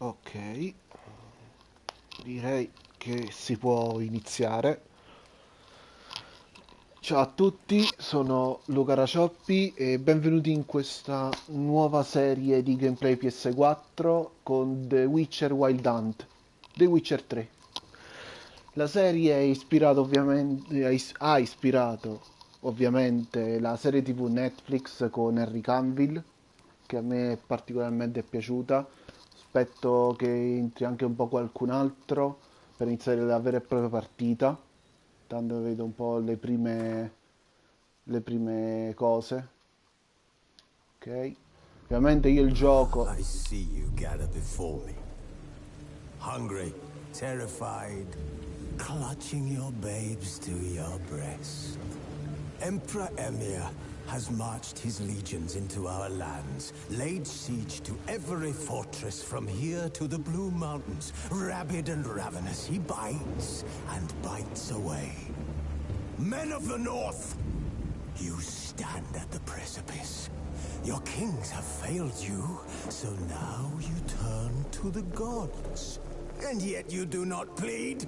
Ok, direi che si può iniziare. Ciao a tutti, sono Luca Racioppi e benvenuti in questa nuova serie di gameplay PS4 con The Witcher Wild Hunt, The Witcher 3. La serie è ispirata ovviamente, ha ispirato ovviamente la serie TV Netflix con Henry Cavill, che a me particolarmente è piaciuta. Aspetto che entri anche un po' qualcun altro per iniziare la vera e propria partita. Tanto vedo un po' le prime cose. Ok. Ovviamente io il gioco. I see you gather before me. Hungry, terrified, clutching your babes to your breast. Emperor Emir has marched his legions into our lands, laid siege to every fortress from here to the Blue Mountains. Rabid and ravenous, he bites and bites away. Men of the North, you stand at the precipice. Your kings have failed you, so now you turn to the gods. And yet you do not plead.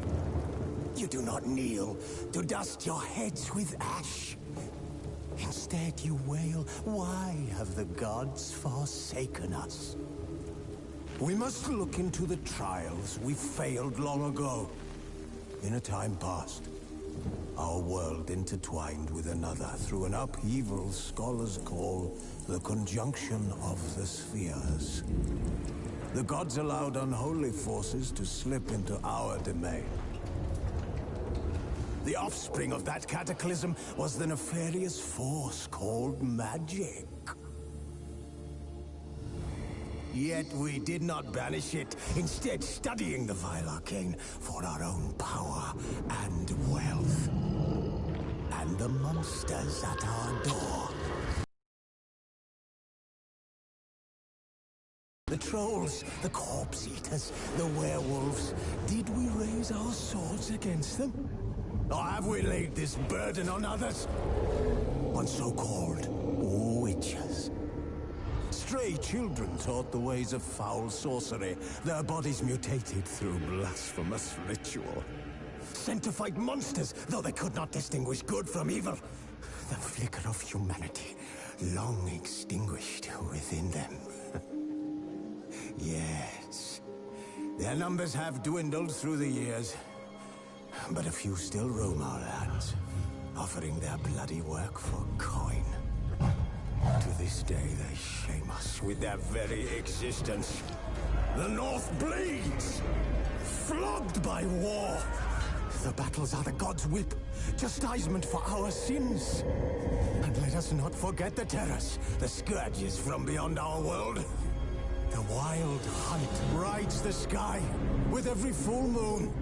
You do not kneel to dust your heads with ash. Instead you wail, why have the gods forsaken us? We must look into the trials we failed long ago. In a time past, our world intertwined with another through an upheaval scholars call the conjunction of the spheres. The gods allowed unholy forces to slip into our domain. The offspring of that cataclysm was the nefarious force called magic. Yet we did not banish it, instead studying the vile arcane for our own power and wealth. And the monsters at our door. The trolls, the corpse eaters, the werewolves. Did we raise our swords against them? Or have we laid this burden on others? On so-called witches. Stray children taught the ways of foul sorcery, their bodies mutated through blasphemous ritual. Sent to fight monsters, though they could not distinguish good from evil. The flicker of humanity, long extinguished within them. Yes, their numbers have dwindled through the years, but a few still roam our lands, offering their bloody work for coin. To this day, they shame us with their very existence. The North bleeds, flogged by war. The battles are the gods' whip, chastisement for our sins. And let us not forget the terrors, the scourges from beyond our world. The wild hunt rides the sky with every full moon.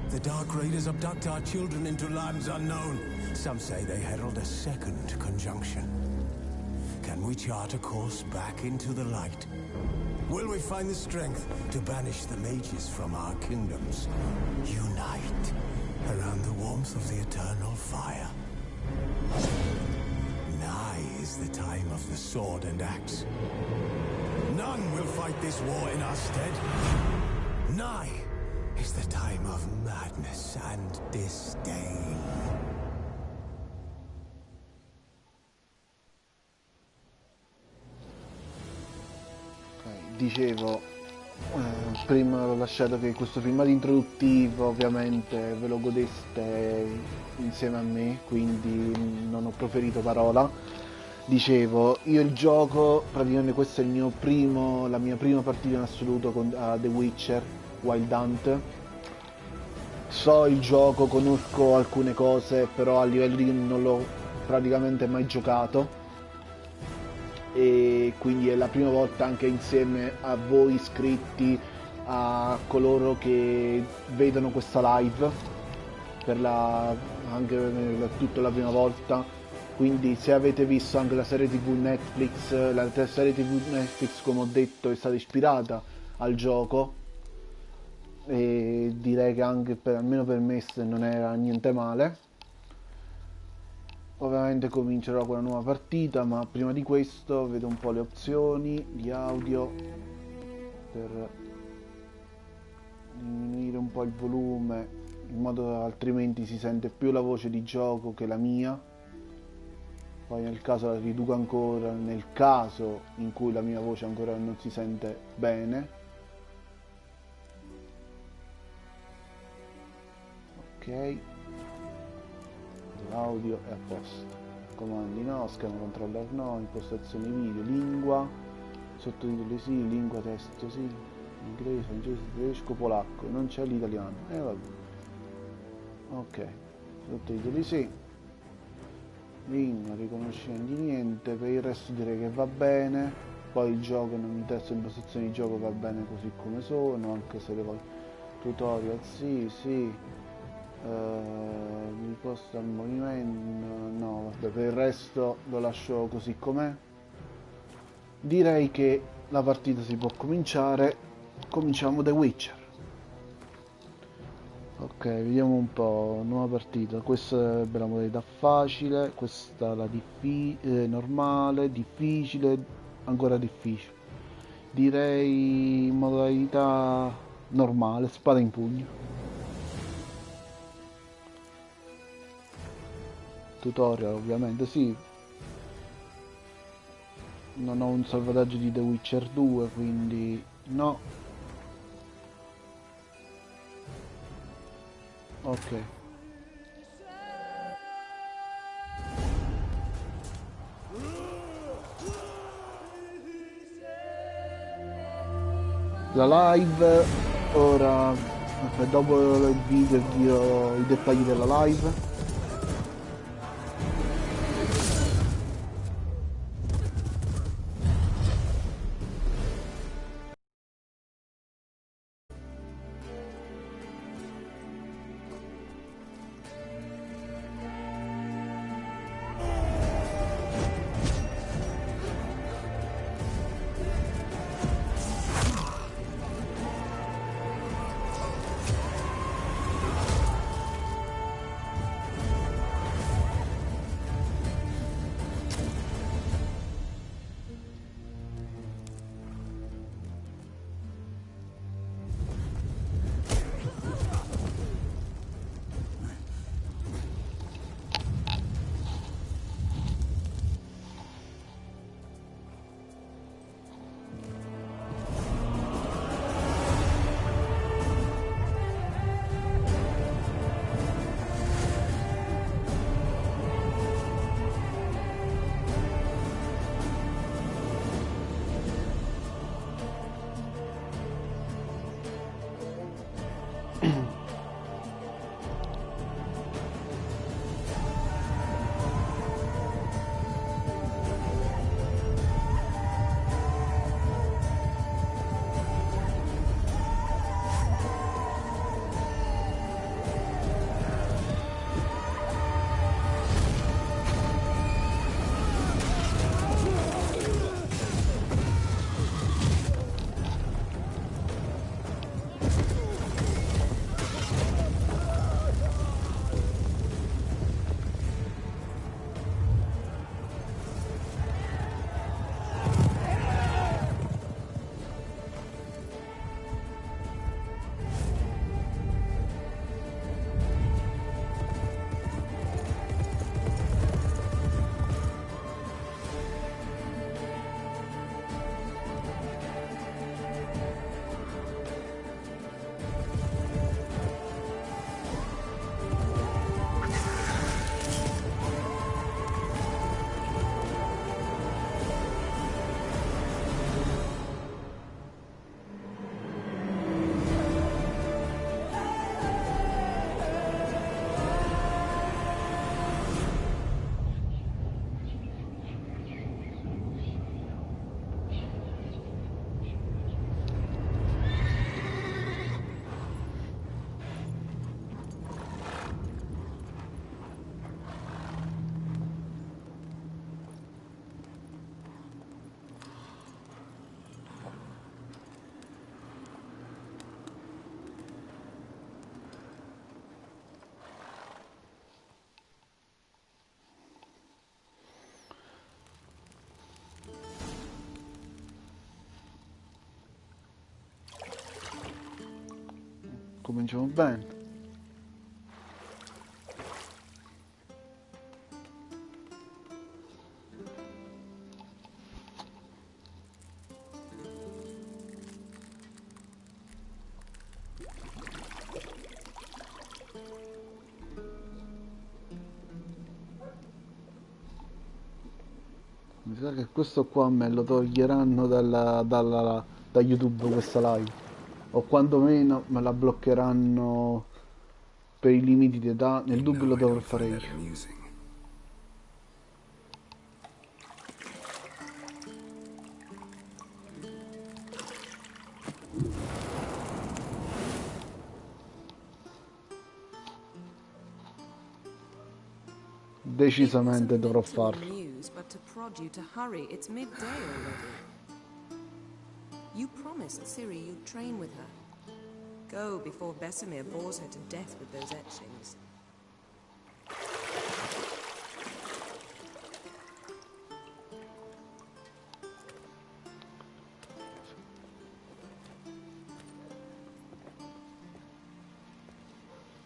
The Dark Raiders abduct our children into lands unknown. Some say they herald a second conjunction. Can we chart a course back into the light? Will we find the strength to banish the mages from our kingdoms? Unite around the warmth of the eternal fire. Nigh is the time of the sword and axe. None will fight this war in our stead. Nigh is the time of madness and disdain. Dicevo, prima ho lasciato che questo filmato introduttivo ovviamente ve lo godeste insieme a me, quindi non ho proferito parola. Dicevo, io il gioco, praticamente questo è la mia prima partita in assoluto con The Witcher Wild Hunt. So il gioco, conosco alcune cose, però a livello di non l'ho praticamente mai giocato. E quindi è la prima volta anche insieme a voi iscritti, a coloro che vedono questa live anche per tutta la prima volta. Quindi se avete visto anche la serie TV Netflix, la serie TV Netflix, come ho detto, è stata ispirata al gioco e direi che anche almeno per me non era niente male. Ovviamente comincerò con una nuova partita, ma prima di questo vedo un po' le opzioni di audio per diminuire un po' il volume, in modo altrimenti si sente più la voce di gioco che la mia. Poi nel caso la riduco ancora, nel caso in cui la mia voce ancora non si sente bene. Ok, l'audio è a posto. Comandi no, schermo controller no, impostazioni video, lingua, sottotitoli sì, lingua testo sì, inglese, francese, tedesco, polacco, non c'è l'italiano. Vabbè. Ok, sottotitoli sì, lingua, riconoscimenti niente, per il resto direi che va bene. Poi il gioco, non mi interessa, le impostazioni di gioco va bene così come sono, anche se le voglio. Tutorial sì, sì. Riposta al movimento, no, vabbè, per il resto lo lascio così com'è. Direi che la partita si può cominciare. Cominciamo The Witcher. Ok, vediamo un po', nuova partita. Questa è la modalità facile, questa è la normale, difficile, ancora difficile. Direi modalità normale, spada in pugno. Tutorial ovviamente sì, non ho un salvataggio di The Witcher 2 quindi no. Ok, la live ora, aspetta, dopo il video dirò i dettagli della live. cominciamo bene. Mi sa che questo qua me lo toglieranno da YouTube questa live, o quantomeno me la bloccheranno per i limiti di età. Nel dubbio lo dovrò fare io. Decisamente dovrò farlo. You promised Ciri you'd train with her. Go before Vesemir bores her to death with those etchings.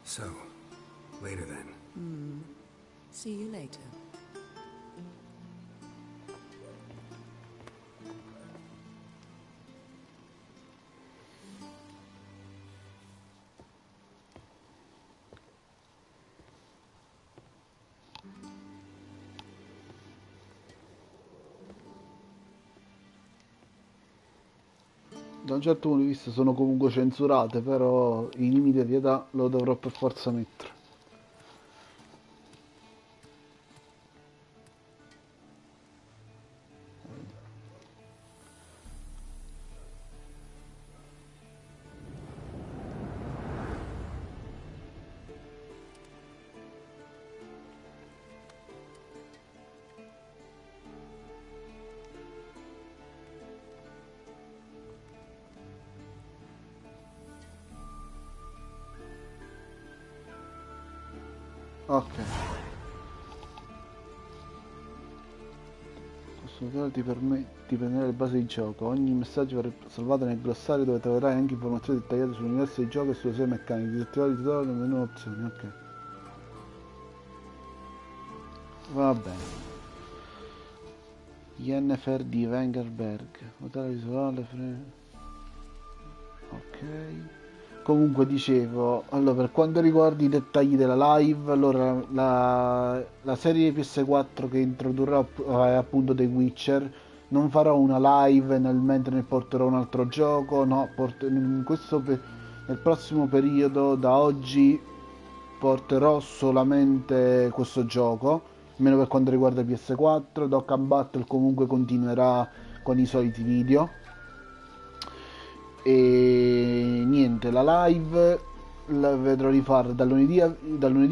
So, later then. See you later. Da un certo punto di vista sono comunque censurate, però i limiti di età lo dovrò per forza mettere. Ok. Questo tutorial ti permette di prendere le basi di gioco. Ogni messaggio verrà salvato nel glossario, dove troverai anche informazioni dettagliate sull'universo di gioco e sulle sue meccaniche. Disattivare il tutorial nel menu opzioni, ok. Va bene. Yennefer di Wengerberg. Hotel visuale. Ok. Comunque dicevo, allora per quanto riguarda i dettagli della live, allora la serie PS4 che introdurrò è appunto The Witcher. Non farò una live mentre ne porterò un altro gioco, no, nel prossimo periodo, da oggi, porterò solamente questo gioco, almeno per quanto riguarda PS4. Dokkan Battle comunque continuerà con i soliti video. E niente, la live la vedrò rifare dal lunedì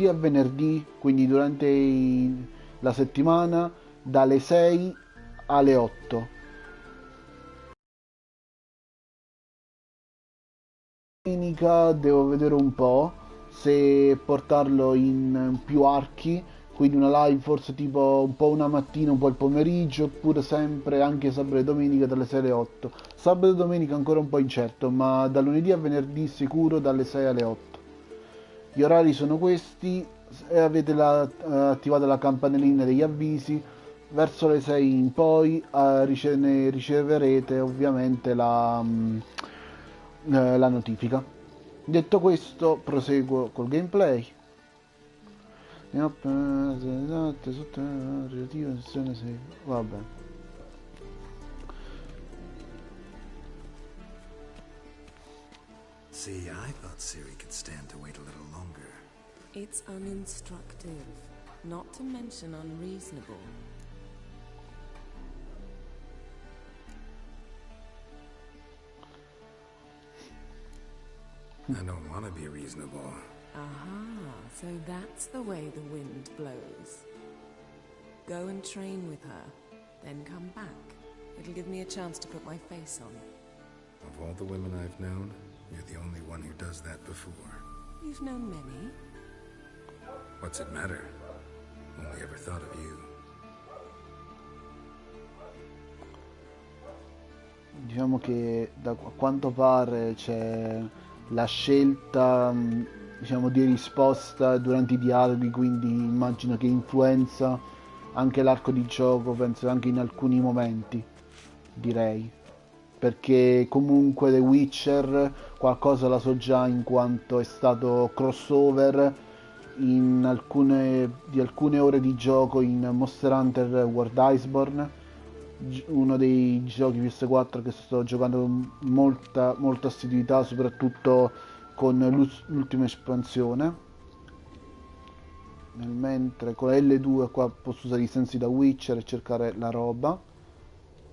a venerdì, quindi durante la settimana, dalle 6 alle 8. Domenica devo vedere un po' se portarlo in più archi, quindi una live forse tipo un po' una mattina, un po' il pomeriggio, oppure sempre anche sabato e domenica dalle 6 alle 8. Sabato e domenica ancora un po' incerto, ma da lunedì a venerdì sicuro dalle 6 alle 8. Gli orari sono questi, e avete attivata la campanellina degli avvisi. Verso le 6 in poi riceverete ovviamente la notifica. Detto questo, proseguo col gameplay. Vabbè. See, I thought Ciri could stand to wait a little longer. It's uninstructive, not to mention unreasonable. I don't want to be reasonable. Aha, so that's the way the wind blows. Go and train with her, then come back. It'll give me a chance to put my face on. Of all the women I've known, you're the only one who does that before. You've known many. What's it matter? Only ever thought of you. Diciamo che a quanto pare c'è la scelta, diciamo, di risposta durante i dialoghi, quindi immagino che influenza anche l'arco di gioco, penso anche in alcuni momenti, direi. Perché comunque The Witcher qualcosa la so già in quanto è stato crossover di alcune ore di gioco in Monster Hunter World Iceborne, uno dei giochi PS4 che sto giocando con molta assiduità, soprattutto con l'ultima espansione. Nel mentre con la L2 qua posso usare i sensi da Witcher e cercare la roba.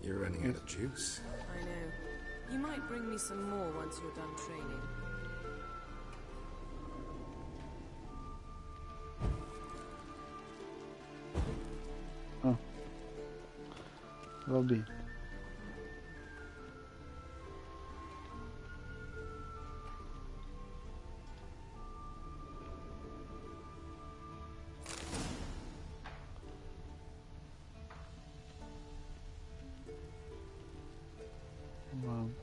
You're running out of juice. I know. You might bring me some more once you're done training. Ah, va bene. Va-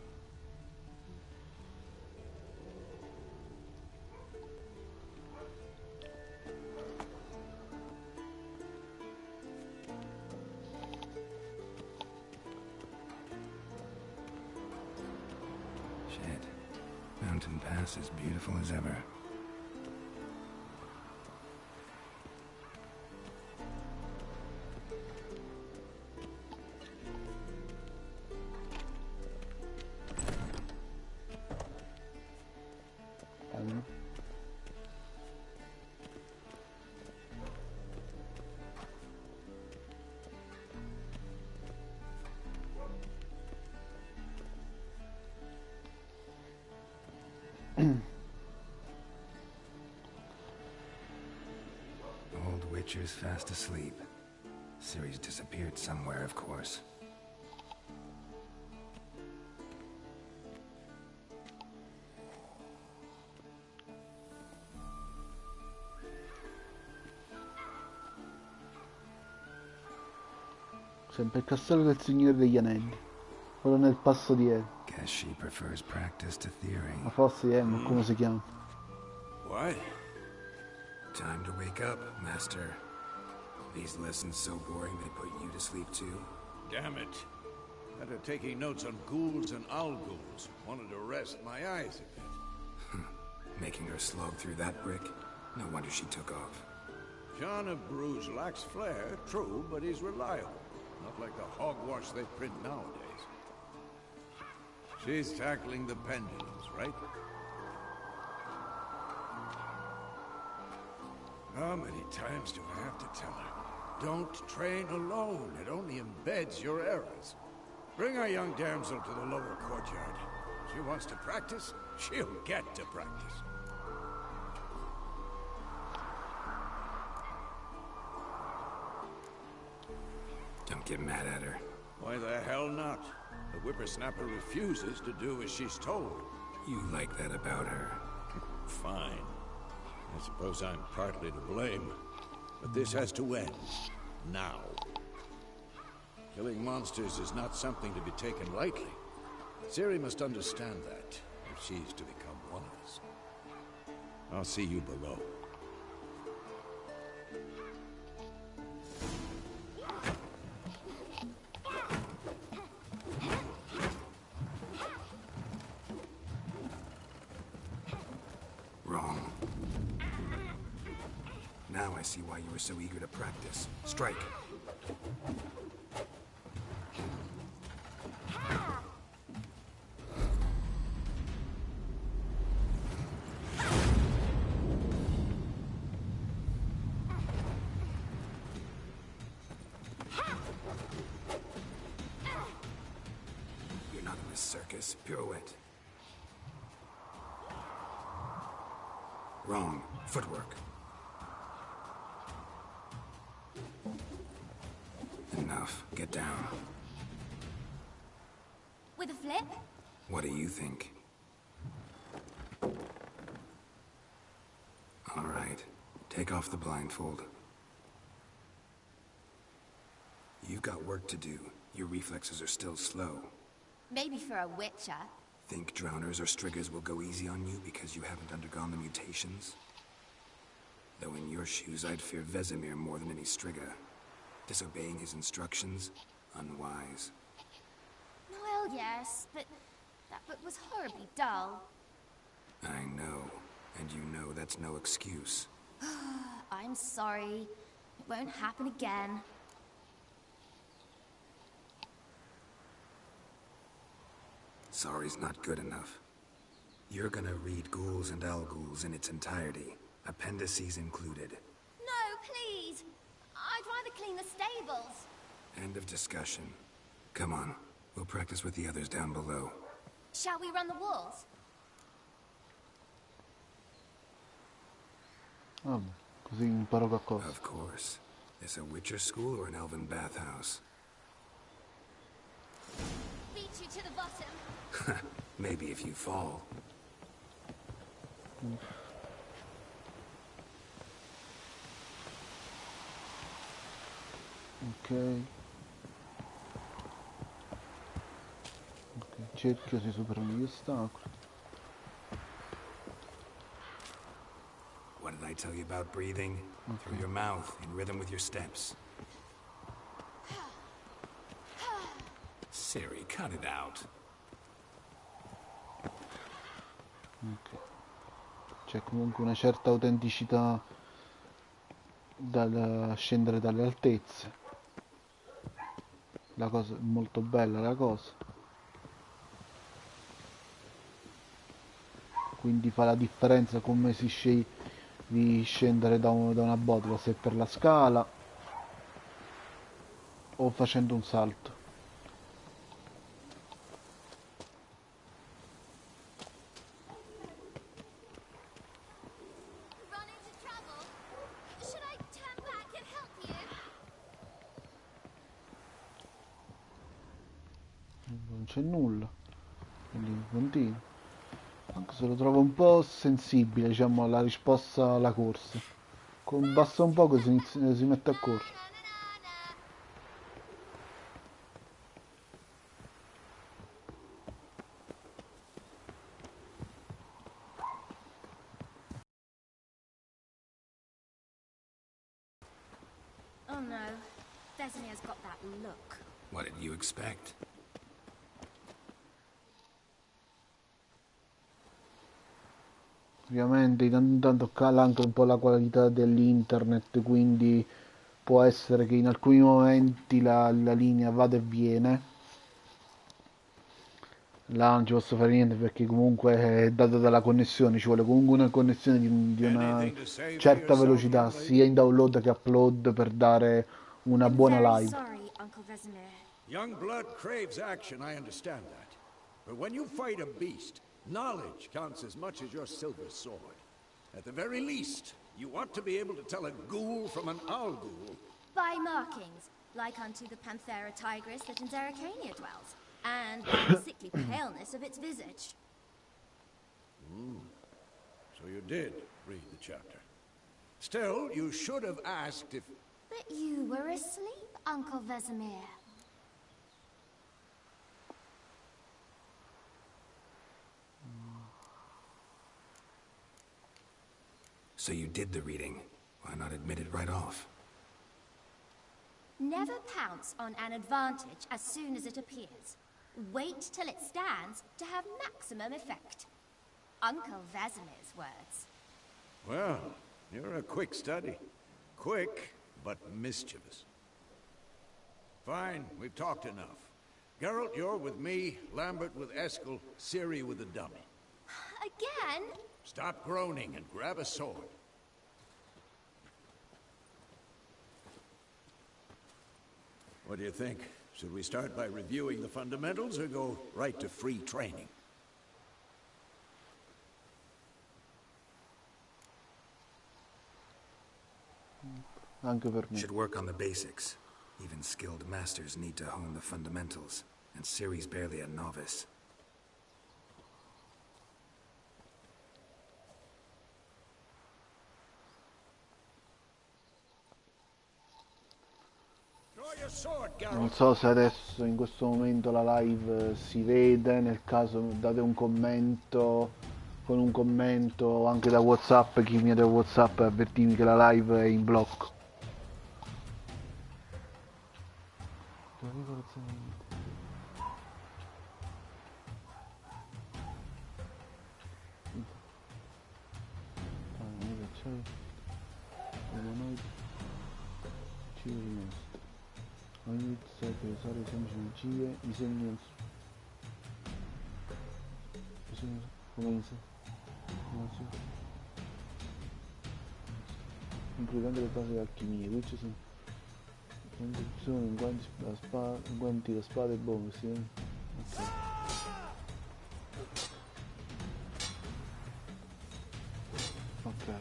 Shit. Mountain Pass is beautiful as ever. Bello. Old Witcher's fast asleep. Ciri's disappeared somewhere, of course. Sempre il castello del Signore degli Anelli, quello nel passo di E. Guess she prefers practice to theory. Ma forse è, ma come si chiama? What? Time to wake up, Master. These lessons so boring they put you to sleep too? Damn it. After taking notes on ghouls and owl ghouls, wanted to rest my eyes a bit. Making her slog through that brick? No wonder she took off. John of Bruges lacks flair, true, but he's reliable. Not like the hogwash they print nowadays. She's tackling the pendulums, right? How many times do I have to tell her? Don't train alone. It only embeds your errors. Bring our young damsel to the lower courtyard. She wants to practice, she'll get to practice. Don't get mad at her. Why the hell not? The whippersnapper refuses to do as she's told. You like that about her. Fine. I suppose I'm partly to blame. But this has to end. Now. Killing monsters is not something to be taken lightly. Ciri must understand that, if she's to become one of us. I'll see you below. Wrong. Now I see why you were so eager to practice. Strike. You're not in a circus. Pirouette. Wrong. Footwork. Enough. Get down. With a flip? What do you think? All right. Take off the blindfold. You've got work to do. Your reflexes are still slow. Maybe for a witcher. Think drowners or striggers will go easy on you because you haven't undergone the mutations? Though in your shoes, I'd fear Vesemir more than any strigger. Disobeying his instructions? Unwise. Well, yes, but that book was horribly dull. I know. And you know that's no excuse. I'm sorry. It won't happen again. Sorry's not good enough. You're gonna read Ghouls and Al-Ghouls in its entirety, appendices included. No, please! I'd rather clean the stables. End of discussion. Come on, we'll practice with the others down below. Shall we run the walls? Vabbè, così imparo qualcosa. Of course. Is a Witcher school or an elven bathhouse? Beat you to the bottom. Maybe if you fall. Ok. Ok, cerchio si superano gli ostacoli. What did I tell you about breathing? Through your mouth, in rhythm with your steps. Siri, cut it out. Ok. C'è comunque una certa autenticità dal scendere dalle altezze. La cosa è molto bella, la cosa. Quindi fa la differenza come si sceglie di scendere da una botola, se per la scala o facendo un salto. Run into trouble? Should I turn back and help you? Non c'è nulla, quindi continuo. Anche se lo trovo un po' sensibile, diciamo, alla risposta alla corsa. Basta un po' che si mette a correre. Oh no, Vesemir's got that look. What did you expect? Ovviamente di tanto in tanto cala anche un po' la qualità dell'internet, quindi può essere che in alcuni momenti la linea vada e viene. Là non ci posso fare niente perché comunque è data dalla connessione, ci vuole comunque una connessione di una Anything to say for certa yourself, velocità, young lady? sia in download che upload, per dare una I'm buona very live. sorry, Uncle Vesemir. Young blood craves action, I understand that. But when you fight a beast, knowledge counts as much as your silver sword. At the very least, you ought to be able to tell a ghoul from an owl-ghoul. By markings, like unto the Panthera tigris that in Zerricania dwells, and by the sickly paleness of its visage. So you did read the chapter. Still, you should have asked if... But you were asleep, Uncle Vesemir. So you did the reading. Why not admit it right off? Never pounce on an advantage as soon as it appears. Wait till it stands to have maximum effect. Uncle Vesemir's words. Well, you're a quick study. Quick, but mischievous. Fine, we've talked enough. Geralt, you're with me, Lambert with Eskel, Ciri with the dummy. Again? Stop groaning and grab a sword. What do you think? Should we start by reviewing the fundamentals or go right to free training? Anche per me. Should work on the basics. Even skilled masters need to hone the fundamentals, and Ciri's barely a novice. Draw your your sword, Non Geralt. so se adesso in questo momento la live si vede, nel caso date un commento, con un commento anche da WhatsApp, chi mi ha da WhatsApp avvertimi che la live è in blocco. Ogni serve usare semplici bugie, disegni come includendo le basi di alchimia, qui ci sono guanti da spada e bonus, sì. Ok. Ok.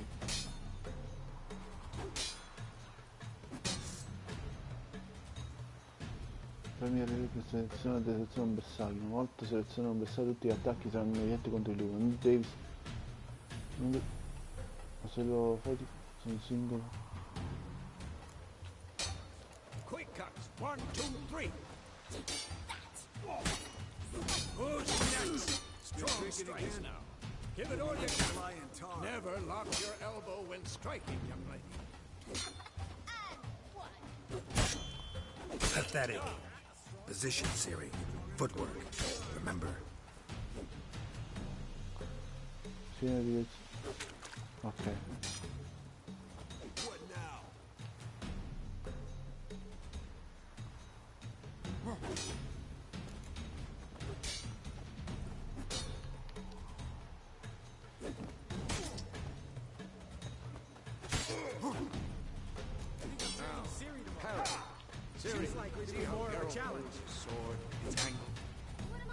Premiere per selezione un bersaglio. Una volta selezionato un bersaglio, tutti gli attacchi saranno diretti contro di lui. Non devi. Ma se lo fai sono singolo. Quick cuts. 1, 2, 3. Who's next? Strong strikes now. Give it all you got. Never lock your elbow when striking, young lady. Pathetic. Position, Siri. Footwork. Remember. Fine di. Ok. Series like see how more of a challenge. Sword, its angle. What am I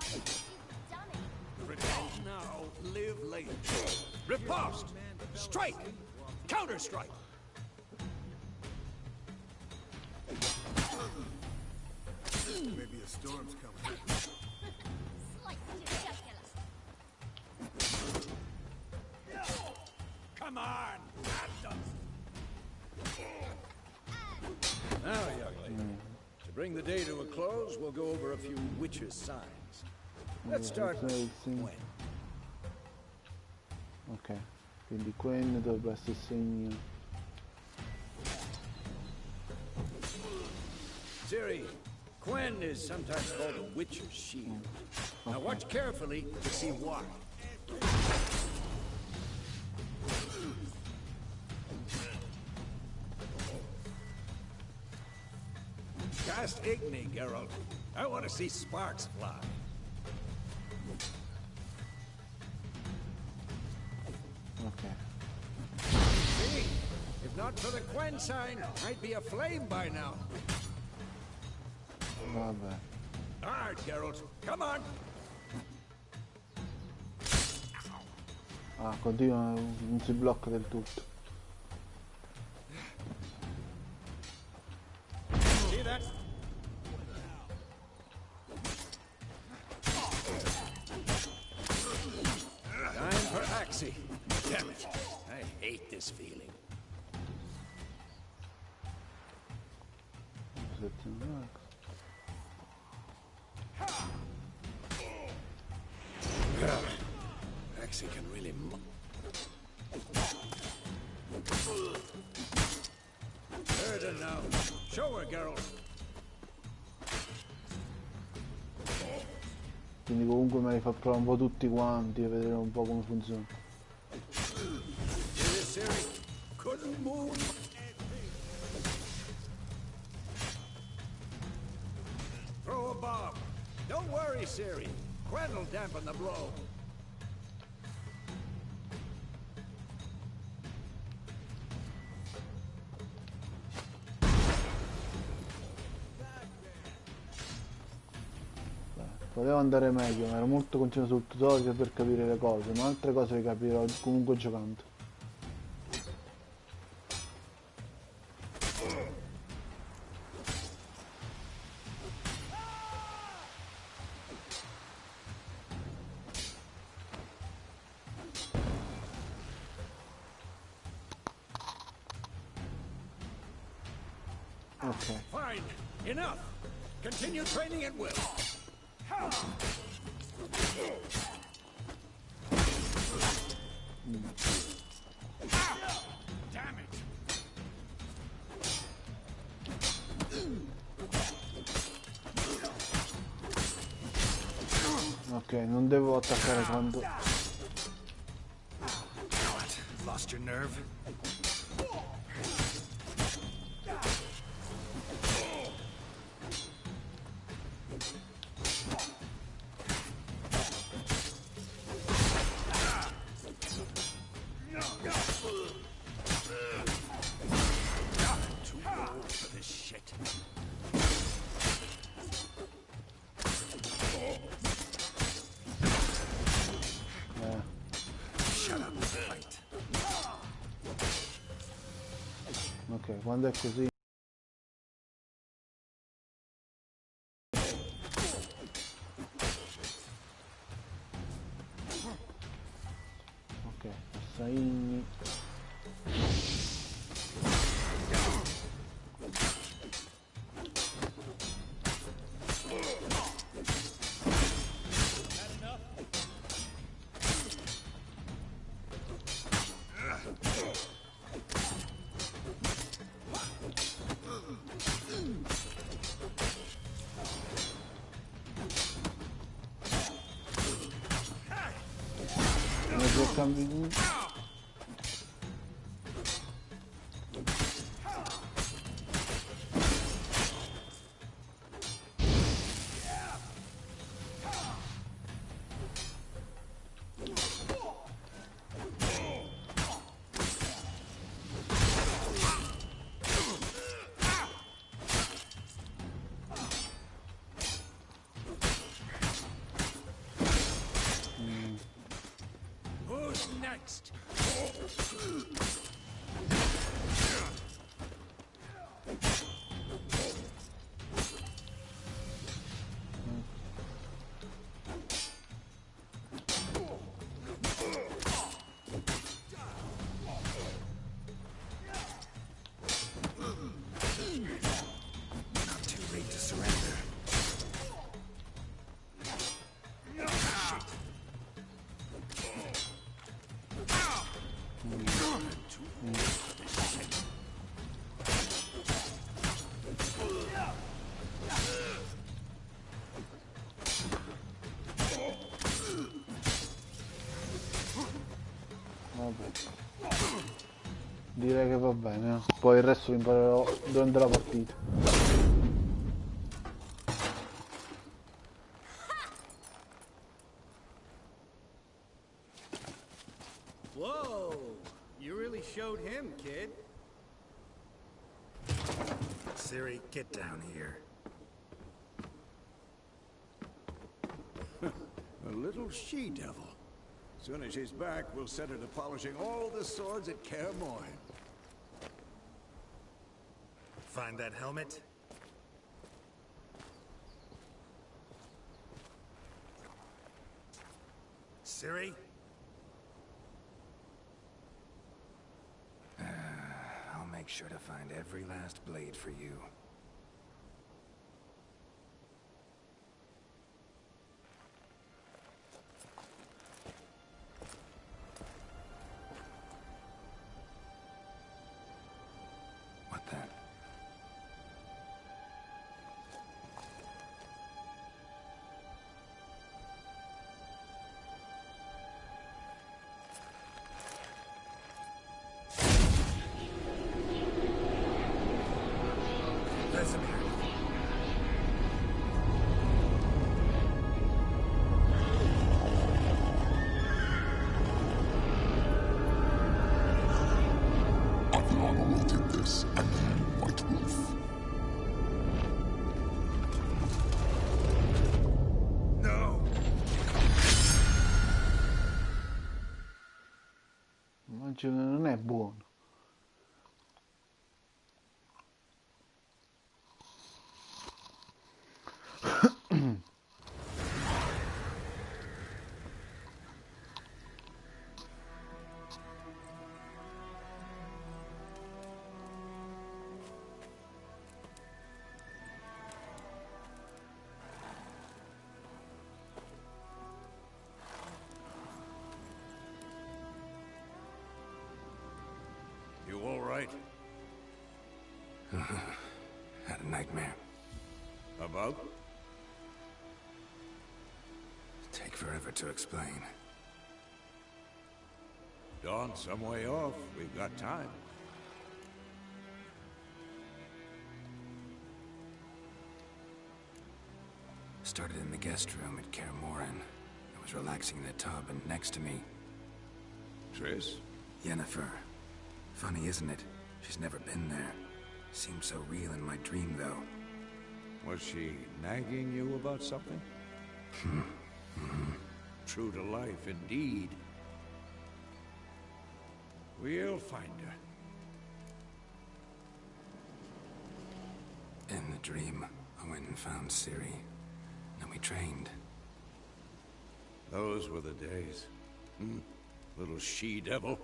supposed to do? Repulse now, live later. Riposte! Strike! Counter-strike! Maybe a storm's coming. Slice your jugular. Come on! That does. Now, young lady, to bring the day to a close, we'll go over a few witches' signs. Let's start with Gwen. Ok, quindi Quen dovrebbe essere segno. Ciri, Gwen is sometimes called a witch's shield. Now watch carefully to see why. Cast Igni, Geralt. I want to see sparks fly. Ok. See? If not for the Gwen sign, I'd be aflame by now. Vabbè. All right, Geralt. Come on. Ah, continua, non si blocca del tutto. See that? Time for Axie. Damn it. I hate this feeling. Axie can really Burden now. Show her, Geralt. Quindi comunque me li fa provare un po' tutti quanti e vedere un po' come funziona. See this, Ciri? Couldn't move. Throw a bomb. Don't worry, Ciri. Gwen will dampen the blow. Poteva andare meglio, ma ero molto concentrato sul tutorial per capire le cose, ma altre cose le capirò comunque giocando. Ok. Fine. Enough. Continue training at will. Damn it. Ok, non devo attaccare quando... What? Lost your nerve? Too old for this shit. Shut up and fight. Ok, quando è così... Ok, assaini... Who's next? Not too late to surrender. Vabbè. Direi che va bene, eh. Poi il resto lo imparerò durante la partita. Whoa! You really showed him, kid. Siri, get down here. A little she-devil. Soon as she's back, we'll set her to polishing all the swords at Kaer Morhen. Find that helmet? Siri? I'll make sure to find every last blade for you. What then? Vesemir. Avalon awaited this, and then White Wolf. No! Immagino che non è buono. Had a nightmare. About? Take forever to explain. Dawn's some way off. We've got time. Started in the guest room at Kaer Morhen. I was relaxing in a tub, and next to me, Triss? Yennefer. Funny, isn't it? She's never been there. Seemed so real in my dream, though. Was she nagging you about something? True to life, indeed. We'll find her. In the dream, I went and found Ciri. And we trained. Those were the days. Little she-devil.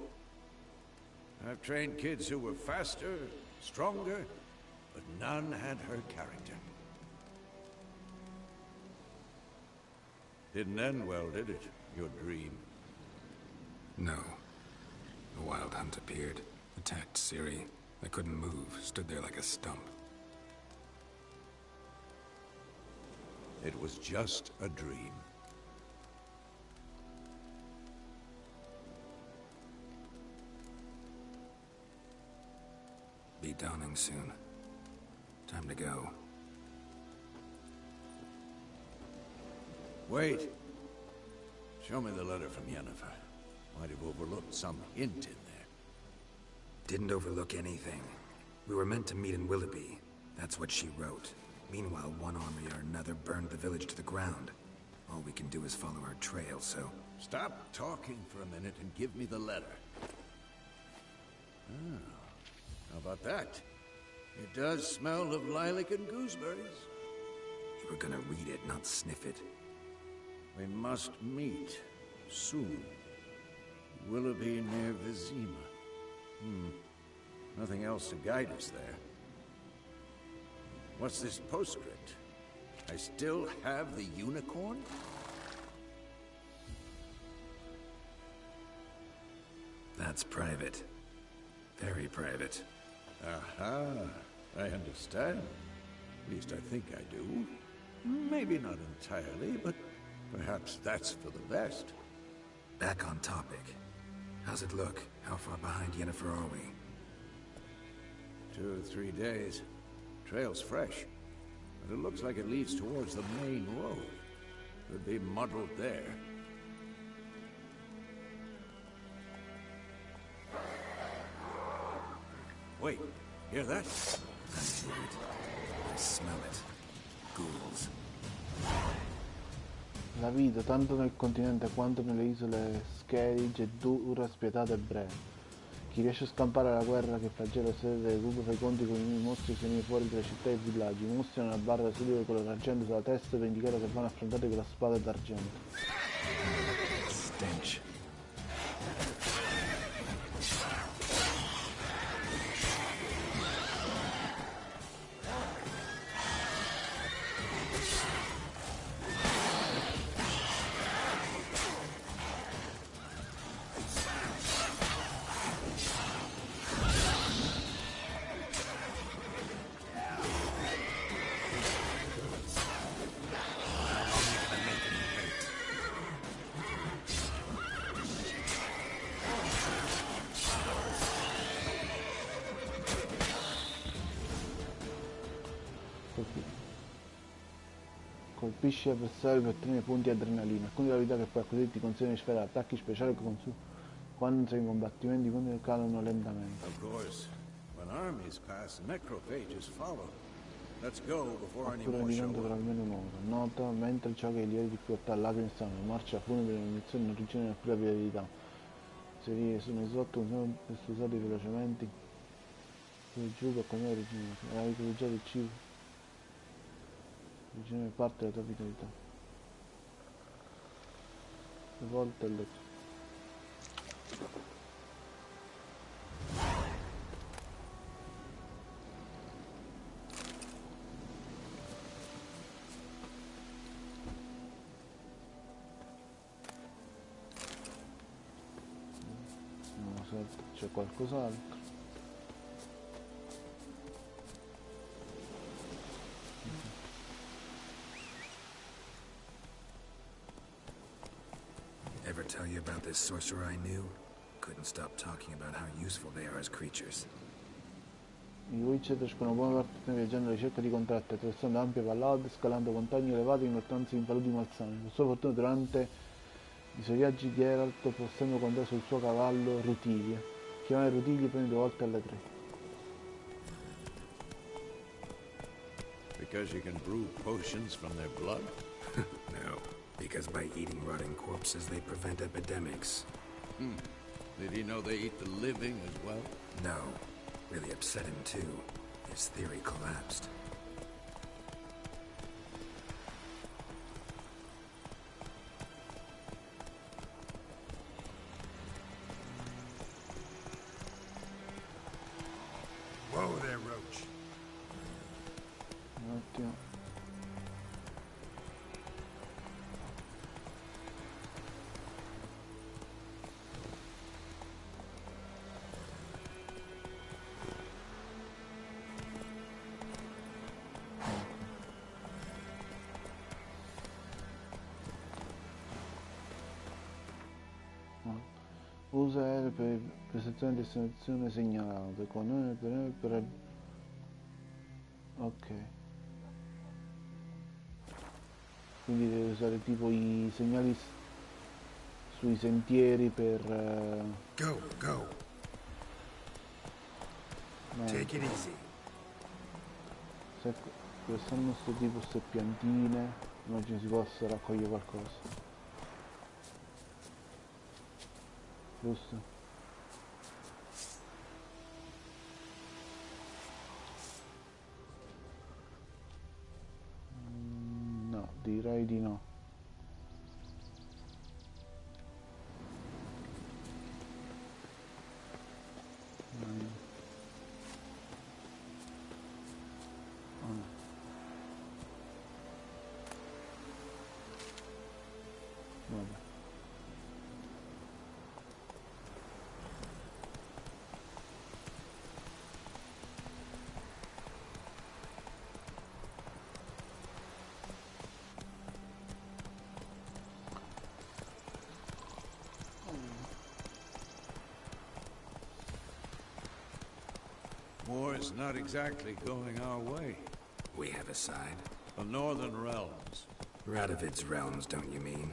I've trained kids who were faster, stronger, but none had her character. Didn't end well, did it? Your dream? No. A wild hunt appeared, attacked Ciri. I couldn't move, stood there like a stump. It was just a dream. Be dawning soon. Time to go. Wait. Show me the letter from Yennefer. Might have overlooked some hint in there. Didn't overlook anything. We were meant to meet in Willoughby. That's what she wrote. Meanwhile, one army or another burned the village to the ground. All we can do is follow our trail, so... Stop talking for a minute and give me the letter. Ah, how about that? It does smell of lilac and gooseberries. You were gonna read it, not sniff it. We must meet soon. Willoughby near Vizima. Nothing else to guide us there. What's this postscript? I still have the unicorn? That's private. Very private. Aha, I understand. At least I think I do. Maybe not entirely, but perhaps that's for the best. Back on topic. How's it look? How far behind Yennefer are we? 2 or 3 days. Trail's fresh, but it looks like it leads towards the main road. Could be muddled there. Wait, hear that? I hear it. I smell it. Ghouls. La vita, tanto nel continente quanto nelle isole Skerry, è dura, spietata e breve. Chi riesce a scampare la guerra che flagella la sede del gruppo fa i conti con i mostri che fuori dalle città e villaggi. I mostri hanno una barra da sedere con colore d'argento sulla testa per indicare che vanno affrontati con la spada d'argento. Stench. Colpisci l'avversario per ottenere punti adrenalina. Alcune abilità che puoi acquisire ti consentono di sferrare attacchi speciali quando sei in combattimenti, quando calano lentamente. Of course. When armies pass, necrophages follow. Let's go before any Oppure more show eliminando per up. almeno un'ora. Nota, mentre giochi ai livelli di difficoltà lacrime e sangue, marcia funebre e munizioni non rigenerano alcune abilità. Se sono slot sono usati velocemente. Giù per cambiare rigenerare. Hai utilizzato il cibo. Rigenerare parte della tua vitalità. Le volte il letto. No, c'è qualcos'altro. this sorcerer I knew couldn't stop talking about how useful they are as creatures. I Witcher trascorrono buona parte del tempo viaggiando alla ricerca di contratti, attraversando ampie vallate, scalando montagne elevate, inoltrandosi in paludi malsani. Per sua fortuna durante i suoi viaggi Geralt può sempre contare sul suo cavallo Rutilia. Chiamare Rutilia prende 2 volte alle 3. Because you can brew potions from their blood? No, because by eating rotting corpses they prevent epidemics. Did he know they eat the living as well? No. Really upset him too. His theory collapsed. Whoa there, Roach. Un attimo. Usa aereo per prestazione di destinazione segnalate con per ok, quindi deve usare tipo i segnali sui sentieri per Go, go. Take it easy. se quest'anno sto tipo queste piantine immagino si possa raccogliere qualcosa, giusto? No, direi di no. Oh, no. Vabbè. War is not exactly going our way. We have a side. The northern realms. Radovid's realms, don't you mean?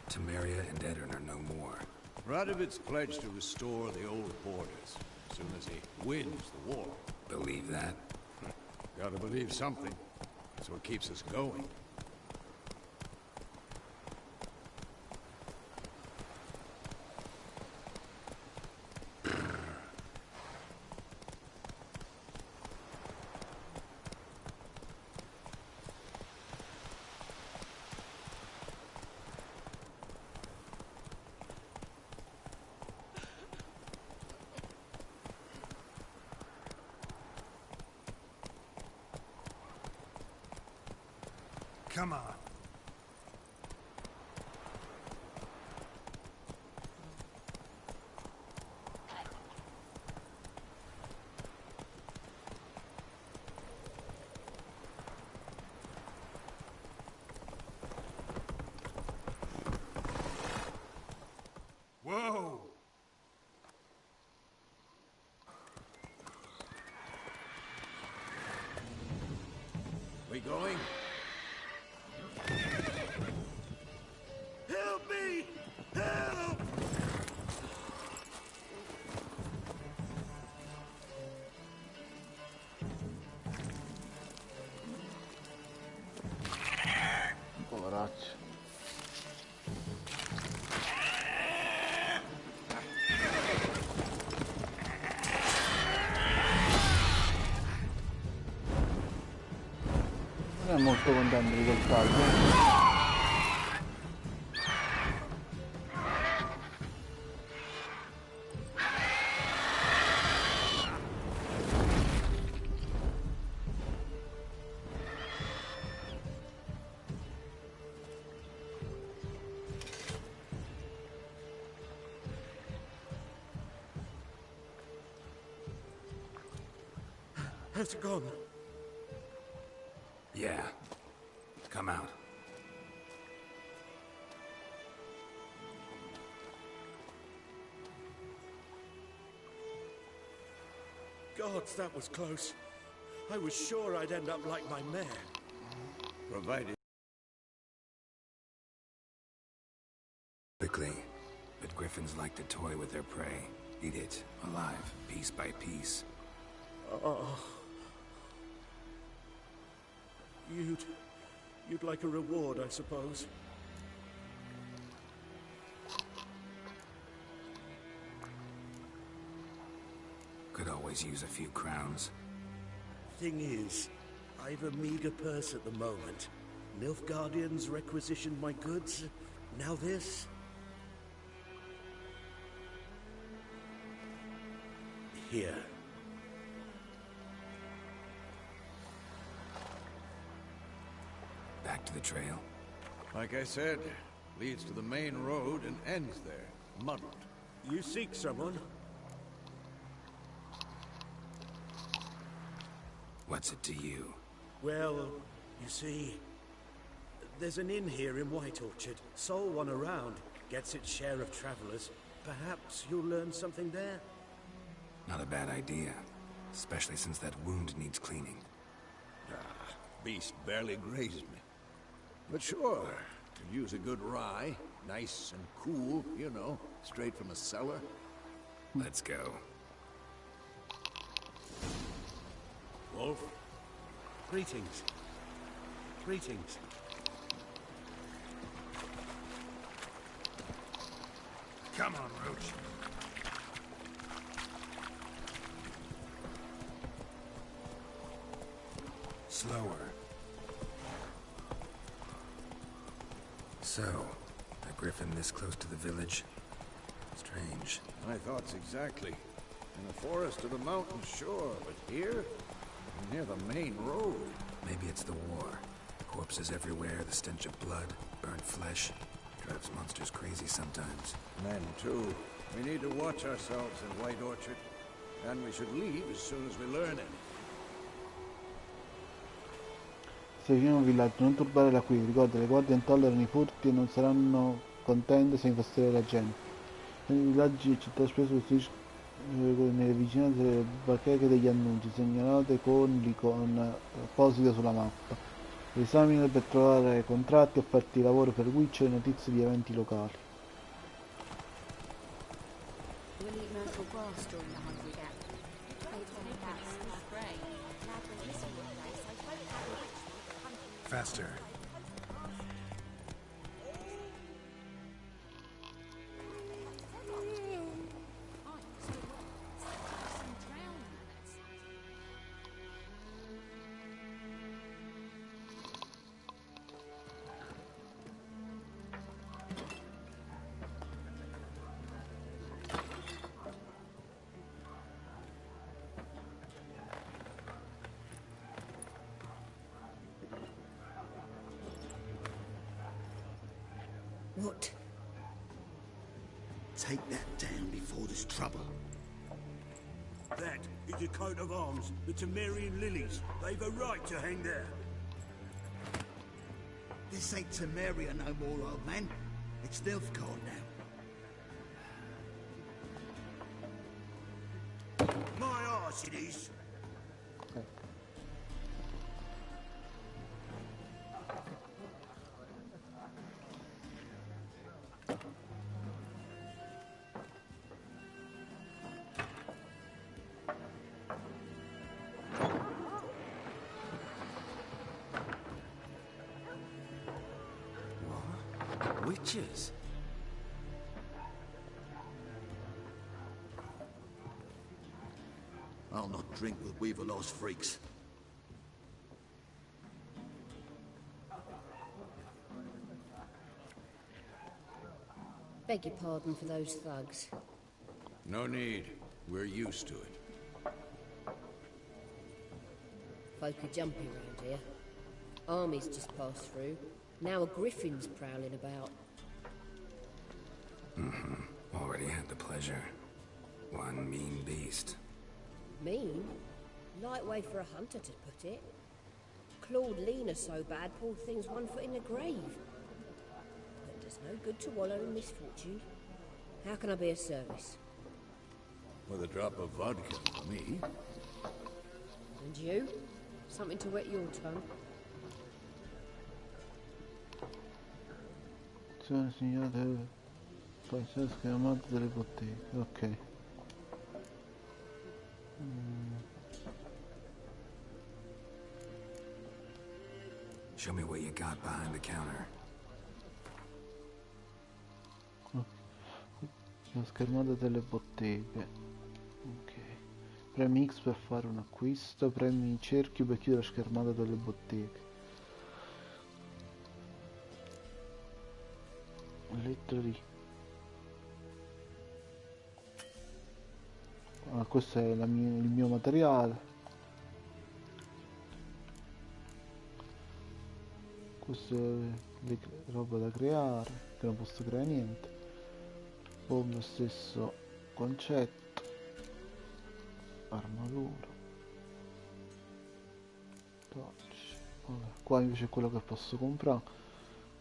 Temeria and Edirn are no more. Radovid's pledged to restore the old borders as soon as he wins the war. Believe that? Gotta believe something. That's what keeps us going. Come on. Whoa! We going? Help me! Help! Poveraccio. Non è molto contento di quel taglio. Has it gone? Yeah. Come out. gods, that was close. I was sure I'd end up like my mare. Provided... Quickly, but griffins like to toy with their prey. Eat it, alive, piece by piece. Oh. You'd like a reward, I suppose. Could always use a few crowns. Thing is, I've a meager purse at the moment. Nilfgaardians requisitioned my goods. Now this. Here. Back to the trail. Like I said, leads to the main road and ends there, muddled. You seek someone? What's it to you? Well, you see, there's an inn here in White Orchard. Sole one around, gets its share of travelers. Perhaps you'll learn something there? Not a bad idea. Especially since that wound needs cleaning. Beast barely grazed me. But sure, could use a good rye. Nice and cool, you know, straight from a cellar. Let's go. Wolf? Greetings. Greetings. Come on, Roach. Slower. So, a griffin this close to the village? Strange. My thoughts exactly. In the forest or the mountains, sure, but here? Near the main road. Maybe it's the war. Corpses everywhere, the stench of blood, burnt flesh. Drives monsters crazy sometimes. Men, too. We need to watch ourselves in White Orchard. And we should leave as soon as we learn anything. Se vicino a un villaggio, non turbare la qui, ricorda, le guardie non tollerano i furti e non saranno contente se infastidire la gente. Nei villaggi e città spesso costruiscono nelle vicinanze delle bacheche degli annunci, segnalate con l'icona apposita sulla mappa. Esamina per trovare contratti, offerte di lavoro per Witcher e notizie di eventi locali. Faster. What? Take that down before there's trouble. That is a coat of arms, the Temerian lilies. They've a right to hang there. This ain't Temeria no more, old man. It's Nilfgaard now. My arse it is. Witches? I'll not drink with Weaver-lost freaks. Beg your pardon for those thugs. No need. We're used to it. Folk are jumpy round here. Armies just passed through. Now a griffin's prowling about. Already had the pleasure. One mean beast. Mean? Light way for a hunter to put it. Clawed Lena so bad, poor thing's 1 foot in the grave. But it does no good to wallow in misfortune. How can I be of service? With a drop of vodka for me. And you? Something to wet your tongue? Sono segnate qualsiasi schermata delle botteghe. Ok. Show me what you got behind the counter. La schermata delle botteghe. Ok. Premi X per fare un acquisto, premi cerchio per chiudere la schermata delle botteghe. Lettera D. Ah, questo è il mio materiale. Questo è roba da creare, che non posso creare niente. Bomba stesso concetto. Armatura. Torch. Vabbè, qua invece è quello che posso comprare.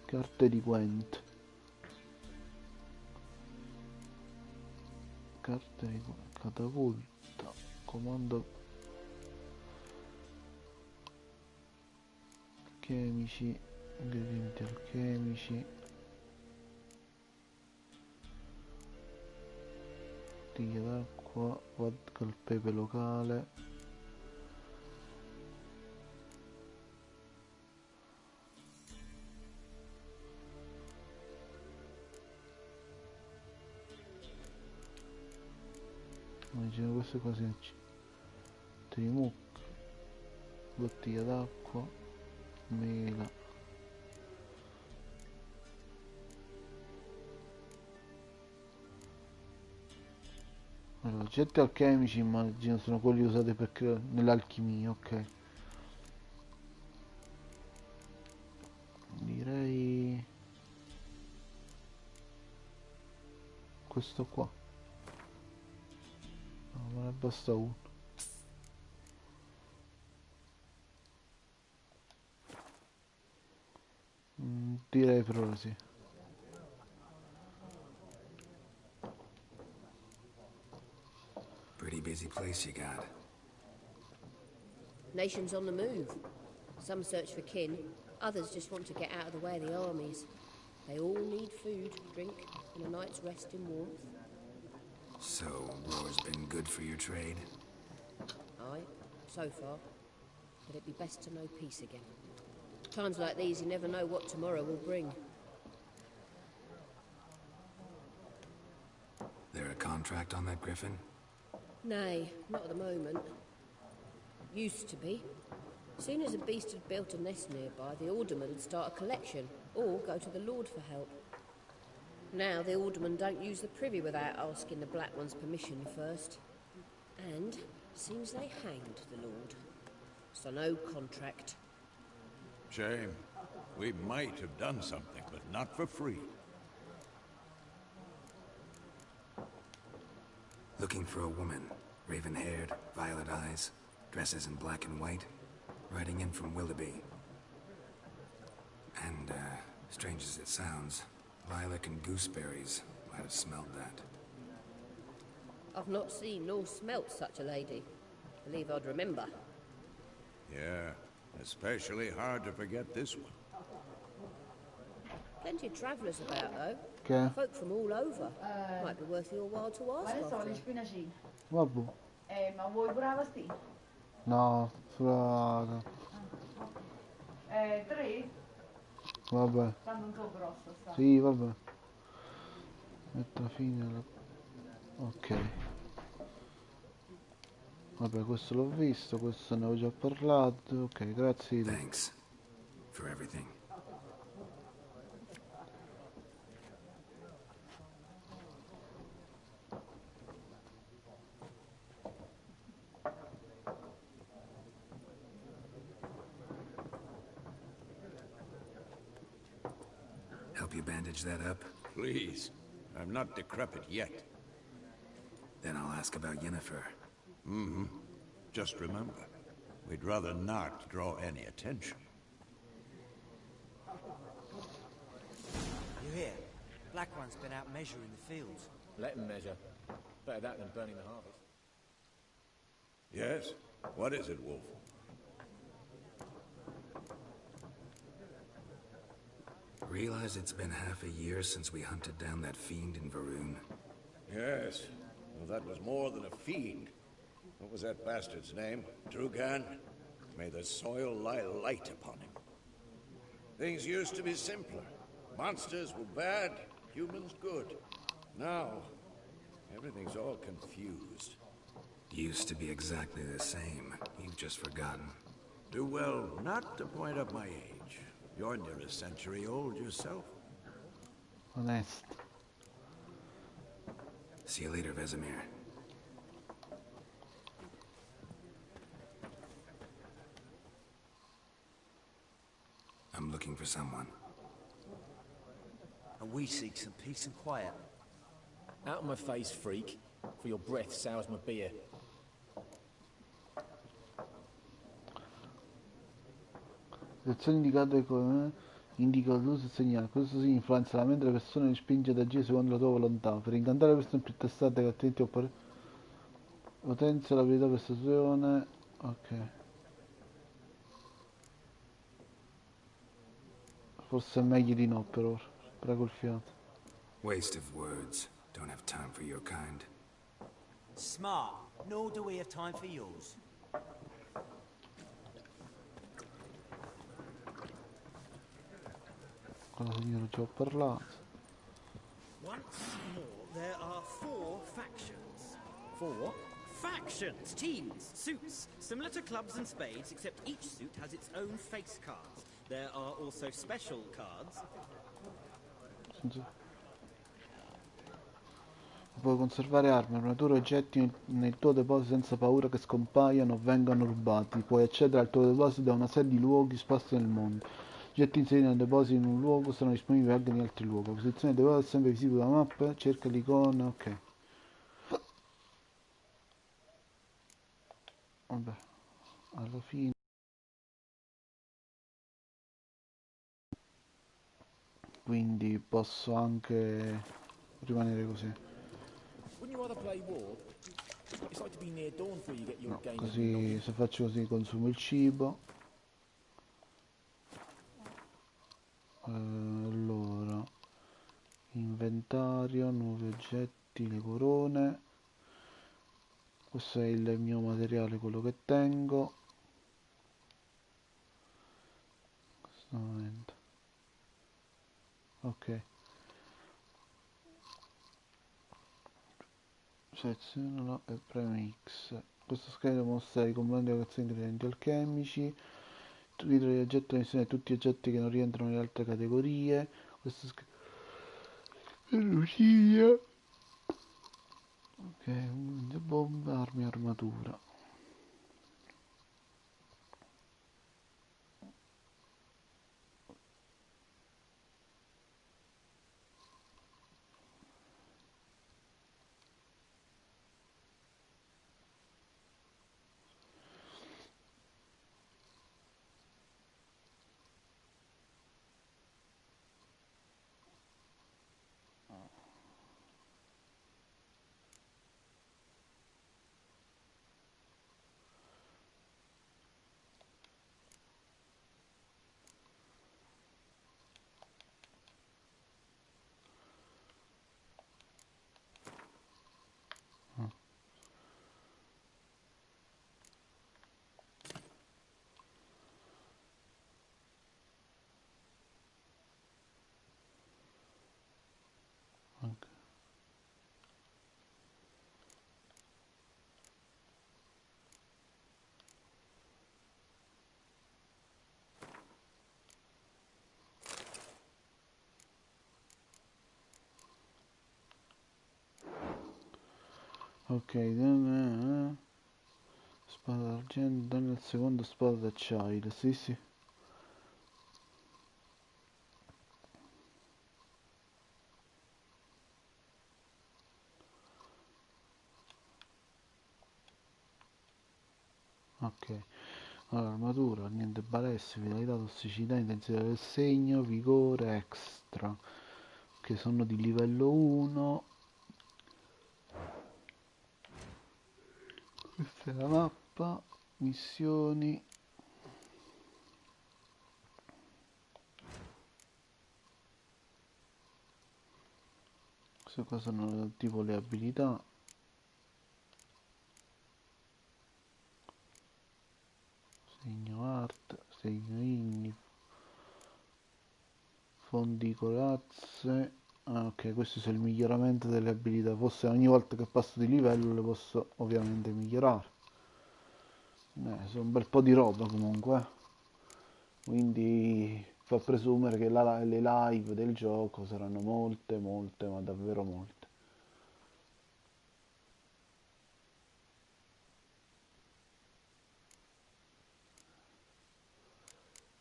Carte di Gwent. Carte di Gwent. Catapulta. Comando. Chimici. Ingredienti alchemici. Bottiglia d'acqua. Vodka al pepe locale. Immagino queste cose. Trimucca. Bottiglia d'acqua. Mela. Allora, oggetti alchemici immagino sono quelli usati per nell'alchimia, ok. Direi questo qua. No, me ne basta uno. Direi per ora sì. Pretty busy place you got. Nations on the move. Some search for kin, others just want to get out of the way of the armies. They all need food, drink, and a night's rest in warmth. So, war's been good for your trade? Aye, so far. But it'd be best to know peace again. Times like these, you never know what tomorrow will bring. There a contract on that griffin? Nay, not at the moment. Used to be. Soon as a beast had built a nest nearby, the alderman would start a collection, or go to the Lord for help. Now the aldermen don't use the privy without asking the Black One's permission first. And seems they hanged the Lord. So no contract. Shame. We might have done something, but not for free. Looking for a woman. Raven-haired, violet eyes, dresses in black and white. Riding in from Willoughby. And, strange as it sounds, lilac and gooseberries might have smelled that. I've not seen nor smelt such a lady. Believe I'd remember. Yeah, especially hard to forget this one. Plenty of travellers about, though. Okay. Folk from all over. Might be worth your while to ask after. Vabbè. Ma vuoi pure la pastiglia? No, sulla... 3? Vabbè. Tanto un po' grosso sta. Sì, vabbè. Metto fine alla... Ok. Vabbè, questo l'ho visto, questo ne ho già parlato. Ok, grazie. Thanks for everything. Help you bandage that up? Please. I'm not decrepit yet. Then I'll ask about Yennefer. Mm-hmm. Just remember, we'd rather not draw any attention. You hear? Black One's been out measuring the fields. Let him measure. Better that than burning the harvest. Yes, What is it, Wolf? Realize it's been half a year since we hunted down that fiend in Varun? Yes. Well, that was more than a fiend. What was that bastard's name? Drugan? May the soil lie light upon him. Things used to be simpler. Monsters were bad, humans good. Now, everything's all confused. Used to be exactly the same. You've just forgotten. Do well not to point up my age. You're near a century old yourself. Onesto. See you later, Vesemir. I'm looking for someone. And we seek some peace and quiet. Out of my face, freak. For your breath sours my beer. L'azione indicate come indica l'uso e segnale. Questo si influenza la mente delle persone e spinge ad agire secondo la tua volontà. Per incantare le persone più testate che attenti oppure potenzia l'abilità persuasione. Ok. Forse è meglio di no per ora. Prego il fiato. Waste of words. Don't have time for your kind. Smart. Nor do we have time for yours. Con la signora già ho parlato. Once more, there are 4 factions. 4 factions, teams, suits, similar to clubs and spades, except each suit has its own face cards. There are also special cards. Puoi conservare armi, armature e oggetti nel tuo deposito senza paura che scompaiano o vengano rubati. Puoi accedere al tuo deposito da una serie di luoghi sparsi nel mondo. Oggetti inseriti nel deposito in un luogo sono disponibili anche in altri luoghi. La posizione del deposito è sempre visibile sulla mappa. Cerca l'icona, ok. Vabbè, alla fine. Quindi posso anche rimanere così. No, così se faccio così consumo il cibo. Allora, inventario, nuovi oggetti, le corone. Questo è il mio materiale, quello che tengo. In questo momento. Ok. Selezionalo e premi X. Questo scheda mostra i comandi di azioni ingredienti alchemici. Titolo di oggetto di tutti gli oggetti che non rientrano nelle altre categorie. Questo scheda lucia. Ok, bomba, armi, armatura. Ok. Ok, spada d'argento, danno il secondo spada d'acciaio, sì sì. Ok, allora armatura, niente balestre, vitalità, tossicità, intensità del segno, vigore, extra, che sono di livello 1. Questa è la mappa. Missioni. Queste qua sono tipo le abilità. Segno art, segno igni, fondi corazze. Ah, ok, questo è il miglioramento delle abilità. Forse ogni volta che passo di livello le posso ovviamente migliorare. Sono un bel po' di roba comunque. Quindi fa presumere che le live del gioco saranno molte, molte, ma davvero molte.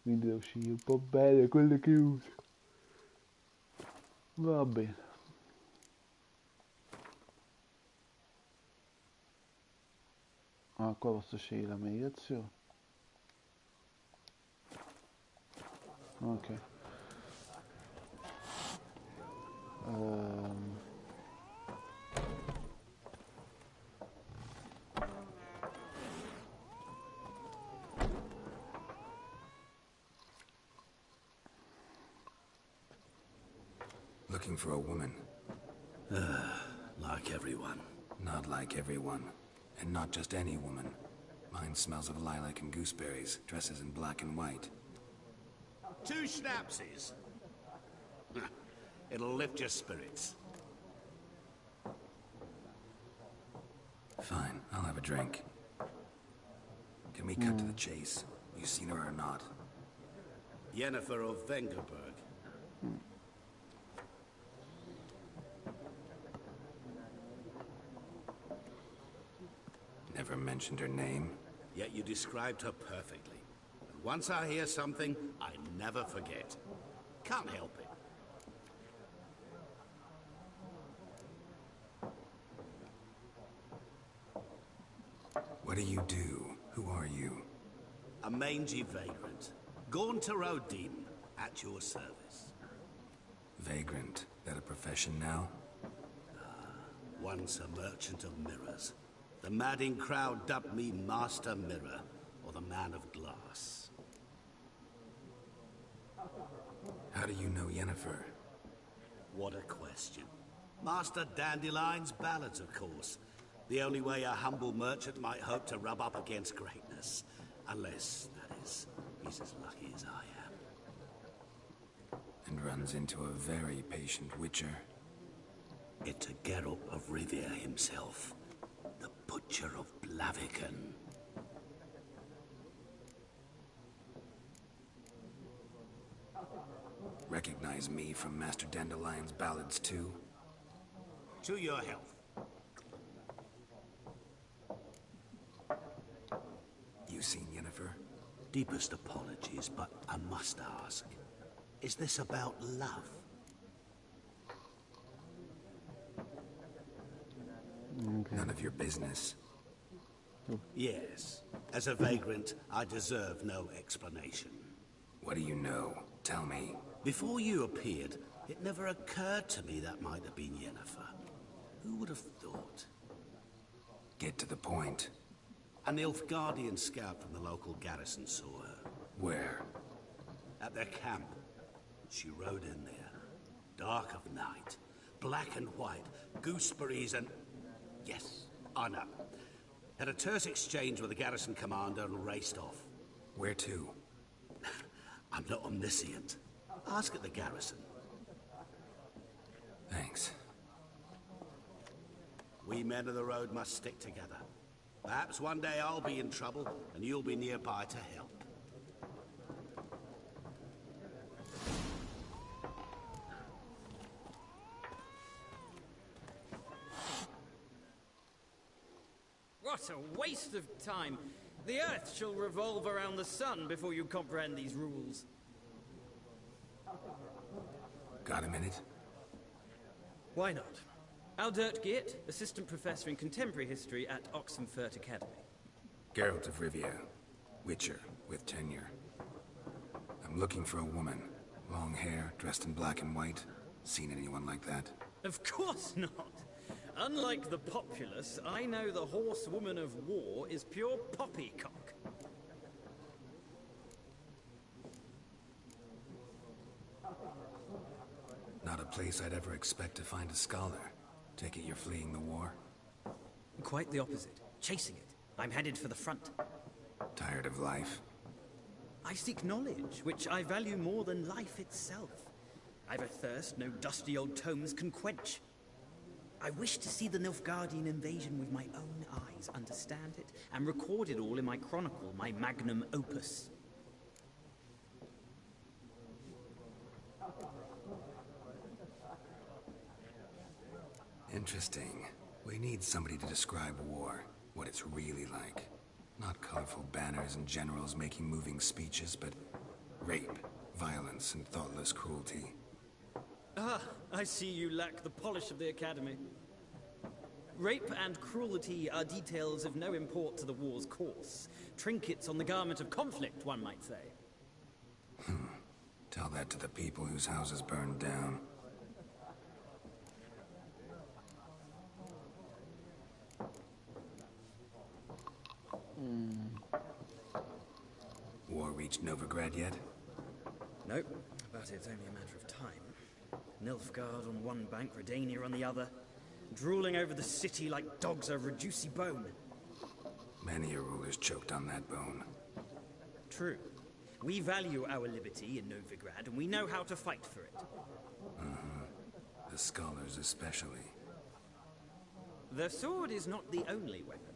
Quindi devo scegliere un po' bene quelle che uso. Va bene. Ah, qua posso scegliere la meditazione. Ok. Looking for a woman. Like everyone. Not like everyone. And not just any woman. Mine smells of lilac and gooseberries, dresses in black and white. 2 schnapsies. It'll lift your spirits. Fine, I'll have a drink. Can we cut to the chase? You seen her or not? Yennefer of Vengerberg. Never mentioned her name. Yet you described her perfectly. And once I hear something, I never forget. Can't help it. What do you do? Who are you? A mangy vagrant. Gaunter demon, at your service. Vagrant. That a profession now? Once a merchant of mirrors. The madding crowd dubbed me Master Mirror, or the Man of Glass. How do you know Yennefer? What a question. Master Dandelion's ballads, of course. The only way a humble merchant might hope to rub up against greatness. Unless, that is, he's as lucky as I am. And runs into a very patient witcher. It's a Geralt of Rivia himself. The Butcher of Blaviken. Recognize me from Master Dandelion's ballads too? To your health. You seen Yennefer? Deepest apologies, but I must ask. Is this about love? Okay. None of your business. Yes. As a vagrant, I deserve no explanation. What do you know? Tell me. Before you appeared, it never occurred to me that might have been Yennefer. Who would have thought? Get to the point. An Nilfgaardian scout from the local garrison saw her. Where? At their camp. She rode in there. Dark of night. Black and white. Gooseberries and... Yes, I know. Had a terse exchange with the garrison commander and raced off. Where to? I'm not omniscient. Ask at the garrison. Thanks. We men of the road must stick together. Perhaps one day I'll be in trouble, and you'll be nearby to help. What a waste of time. The Earth shall revolve around the sun before you comprehend these rules. Got a minute? Why not? Aldert Geert, Assistant Professor in Contemporary History at Oxenfurt Academy. Geralt of Rivia. Witcher, with tenure. I'm looking for a woman. Long hair, dressed in black and white. Seen anyone like that? Of course not. Unlike the populace, I know the horsewoman of war is pure poppycock. a place I'd ever expect to find a scholar. Take it you're fleeing the war? Quite the opposite. Chasing it. I'm headed for the front. Tired of life? I seek knowledge, which I value more than life itself. I've a thirst no dusty old tomes can quench. I wish to see the Nilfgaardian invasion with my own eyes, understand it, and record it all in my chronicle, my magnum opus. Interesting. We need somebody to describe war, what it's really like. Not colorful banners and generals making moving speeches, but rape, violence, and thoughtless cruelty. Ah, I see you lack the polish of the Academy. Rape and cruelty are details of no import to the war's course. Trinkets on the garment of conflict, one might say. Tell that to the people whose houses burned down. War reached Novigrad yet? Nope, but it's only a matter of time. Nilfgaard on one bank, Redania on the other, drooling over the city like dogs over a juicy bone. Many a ruler's choked on that bone. True. We value our liberty in Novigrad, and we know how to fight for it. The scholars especially. The sword is not the only weapon.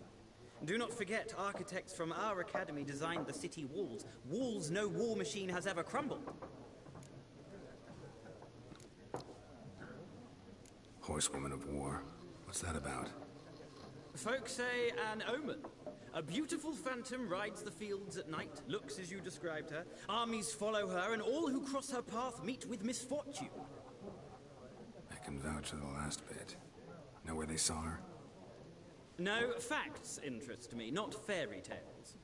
Do not forget, architects from our academy designed the city walls. Walls no war machine has ever crumbled. Horsewoman of War. What's that about? Folk say an omen. A beautiful phantom rides the fields at night, looks as you described her. Armies follow her, and all who cross her path meet with misfortune. I can vouch for the last bit. Know where they saw her? No, facts interest me, not fairy tales.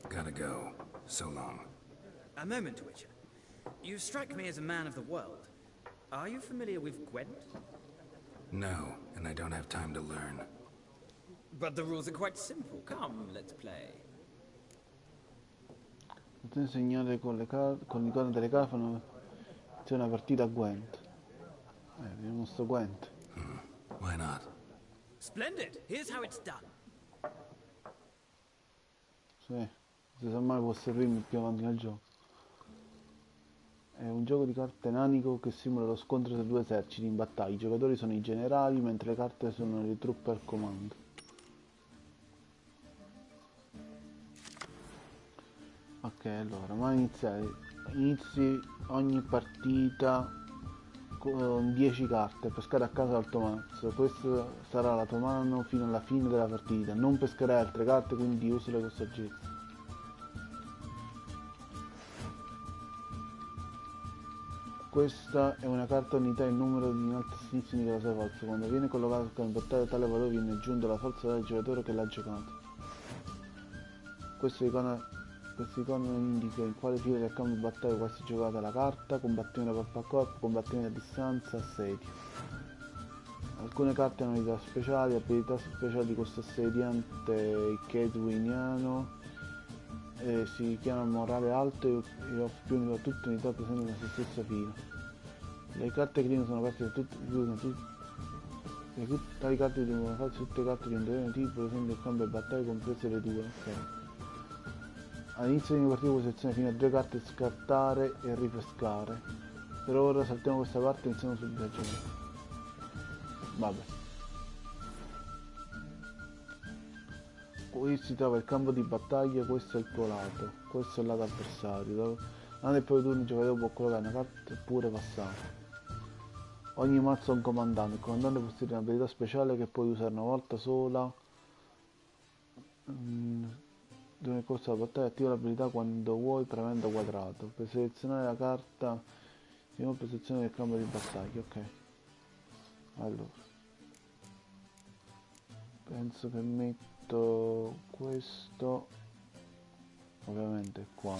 Gotta go. So long. A moment, Witcher. You strike me as a man of the world. Are you familiar with Gwent? No, and I don't have time to learn. But the rules are quite simple. Come, let's play. Potete insegnare con l'icona delle carte c'è una partita a Gwent. Vediamo sto Gwent. Why not? Splendid. Here's how it's done. Sì, se mai può servirmi più avanti nel gioco. È un gioco di carte nanico che simula lo scontro tra due eserciti in battaglia. I giocatori sono i generali, mentre le carte sono le truppe al comando. Ok, allora, ma inizi ogni partita con 10 carte, pescare a caso dal tuo mazzo. Questa sarà la tua mano fino alla fine della partita. Non pescherai altre carte, quindi usale con saggezza. Questa è una carta unità in numero in alto a sinistra indica la sua forza. Quando viene collocata sul campo di battaglia, tale valore viene aggiunto alla forza del giocatore che l'ha giocato. Questa icona indica in quale fila del campo di battaglia può essere giocata la carta: combattimento corpo a corpo, combattimento a distanza, assedio. Alcune carte hanno abilità speciali di questo assediante Kedwiniano. Si chiama morale alto e offre più unità a tutte le unità presenti nella stessa fila. Le carte green sono carte tali carte devono farsi tutte le carte di un determinato tipo presenti nel campo di battaglia, comprese le due. Okay. All'inizio di ogni partita puoi selezionare fino a 2 carte, scartare e ripescare. Per ora saltiamo questa parte e iniziamo subito a giocare. Vabbè. Qui si trova il campo di battaglia, questo è il tuo lato, questo è il lato avversario. Durante il proprio turno il giocatore può collocare una carta oppure passare. Ogni mazzo ha un comandante, il comandante possiede un'abilità speciale che puoi usare una volta sola. Durante il corso della battaglia attiva l'abilità quando vuoi premendo quadrato. Per selezionare la carta si può selezionare il campo di battaglia, ok. Allora. Penso che metto questo ovviamente qua.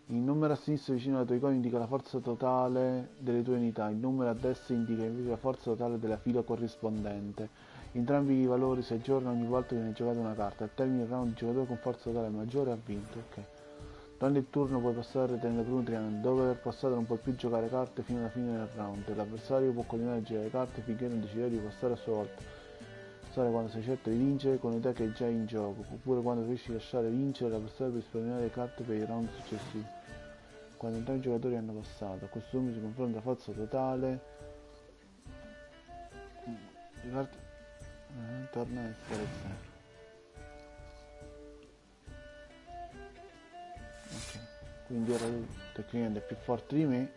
Il numero a sinistra vicino alla tua icona indica la forza totale delle tue unità, il numero a destra indica invece la forza totale della fila corrispondente. Entrambi i valori si aggiornano ogni volta che viene giocata una carta. Al termine del round il giocatore con forza totale maggiore ha vinto. Ok. Durante il turno puoi passare tenendo per un triangolo. Dopo aver passato non puoi più giocare carte fino alla fine del round. L'avversario può continuare a girare carte finché non decide di passare a sua volta. Passare quando sei certo di vincere con l'idea che è già in gioco, oppure quando riesci a lasciare vincere l'avversario per risparmiare le carte per il round successivo. Quando entrambi i giocatori hanno passato. A questo punto si confronta forza totale. Le carte... torna a essere 0. Quindi ora lui tecnicamente è più forte di me.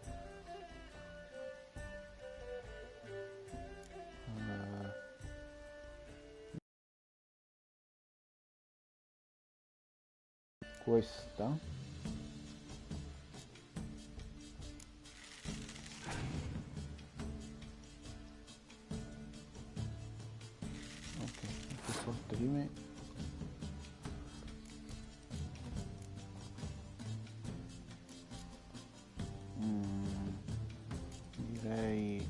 Questa ok, è più forte di me. Direi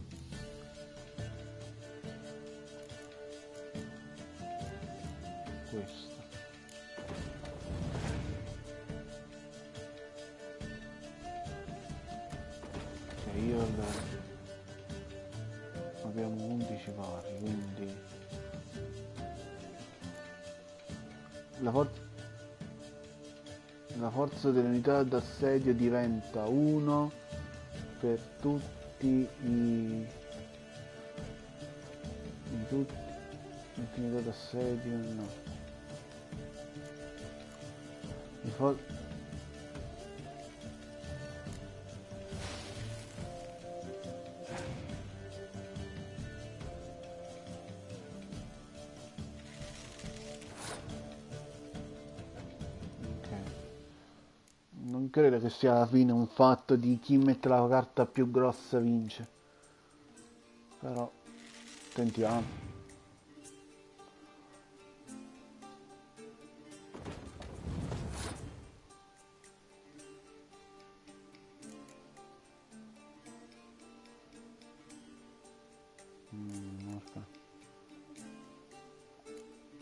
questo. Ok, io abbiamo 11 pari, quindi la forza dell'unità d'assedio diventa 1 per tutti l'unità d'assedio, no. Non credo che sia alla fine un fatto di chi mette la carta più grossa vince. Però tentiamo.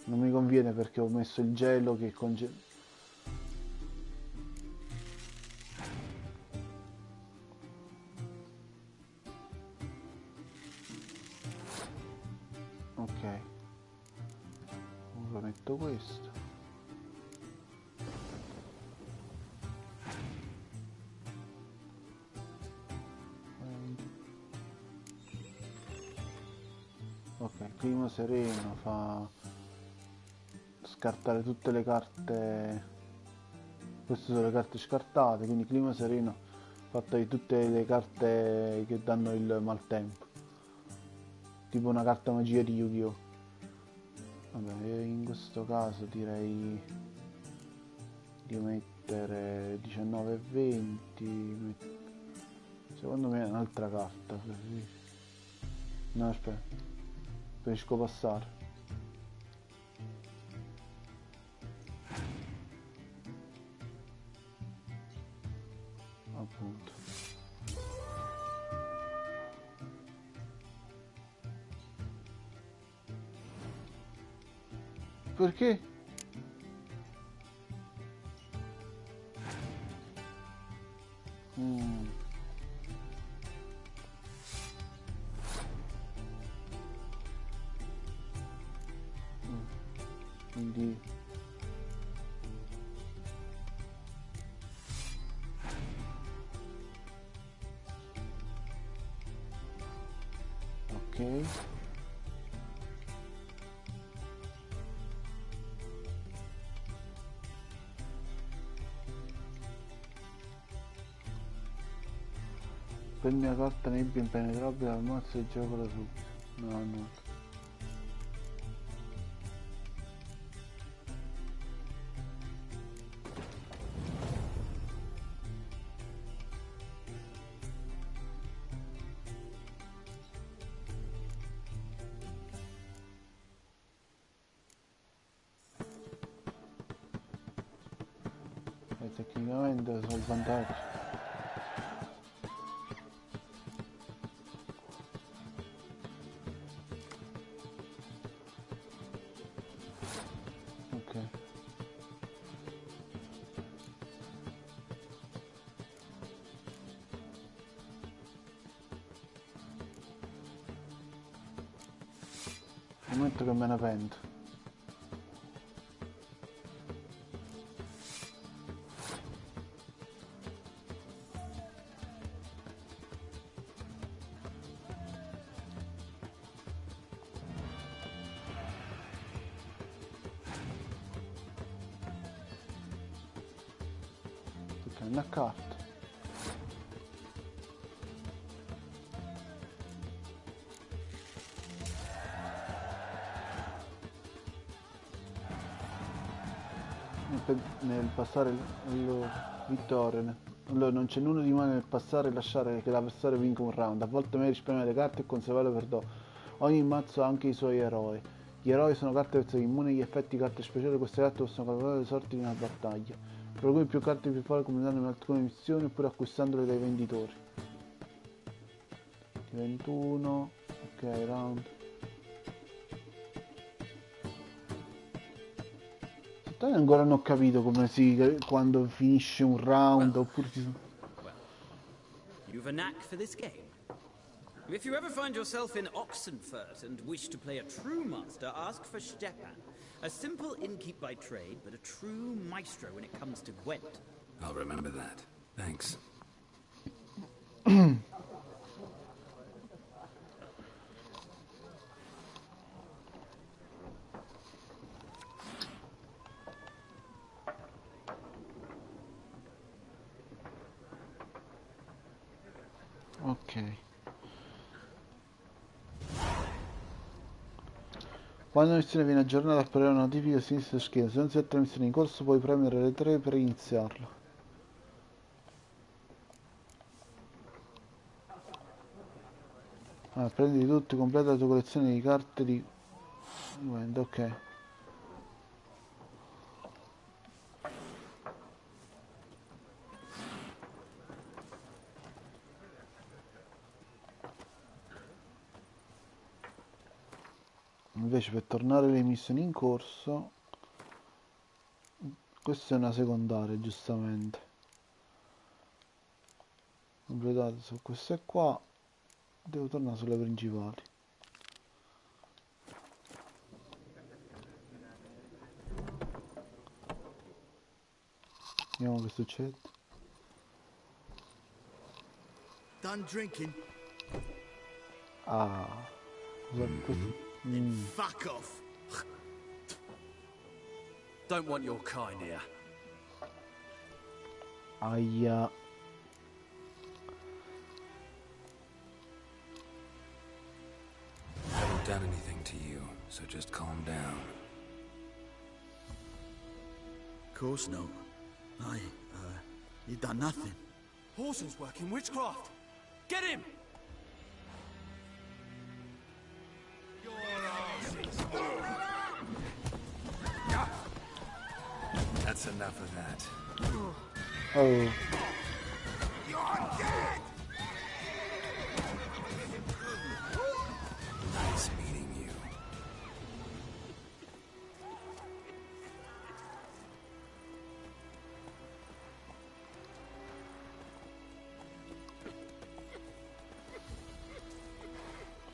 Non mi conviene perché ho messo il gelo che congela. Ok, ora metto questo. Ok, clima sereno fa scartare tutte le carte. Queste sono le carte scartate, quindi clima sereno fatta di tutte le carte che danno il maltempo. Tipo una carta magia di Yu-Gi-Oh! Vabbè, in questo caso direi di mettere 19 e 20. Secondo me è un'altra carta. No, aspetta. Preferisco passare. Appunto. Perché? Quindi ok. Prendi la carta nebbia impenetrabile al mazzo e gioco da subito. No. E tecnicamente sono il vantaggio. Ok. Momento che me ne pento. Una carta. Nel passare vittoria. Allora non c'è nulla di male nel passare e lasciare che l'avversario vinca un round. A volte è meglio risparmiare le carte e conservarle per dopo. Ogni mazzo ha anche i suoi eroi. Gli eroi sono carte personali immuni agli effetti carte speciali. Queste carte possono calcolare le sorti di una battaglia. Per cui più carte più forti completando in alcune missioni oppure acquistandole dai venditori. 21. Ok, round. Ancora non ho capito come si quando finisce un round oppure si... You've a knack for this game. If you ever find yourself in Oxenfurt and wish to play a true master, ask for Stepan. A simple innkeep by trade, but a true maestro when it comes to Gwent. I'll remember that. Thanks. Ok. Quando la missione viene aggiornata apparirà una notifica a sinistra schermo. Se non si tratta di missione in corso puoi premere le 3 per iniziarla. Prendi di tutto, completa la tua collezione di carte di... Ok. Invece per tornare alle missioni in corso, questa è una secondaria, giustamente. Completate su queste qua, devo tornare sulle principali. Vediamo che succede. Done drinking. Ah, questo... Fuck off. Don't want your kind here. Aia. I haven't done anything to you, so just calm down. Of course not. You done nothing. Horses work in witchcraft. Get him! That's enough of that. Oh. You're dead! Nice meeting you.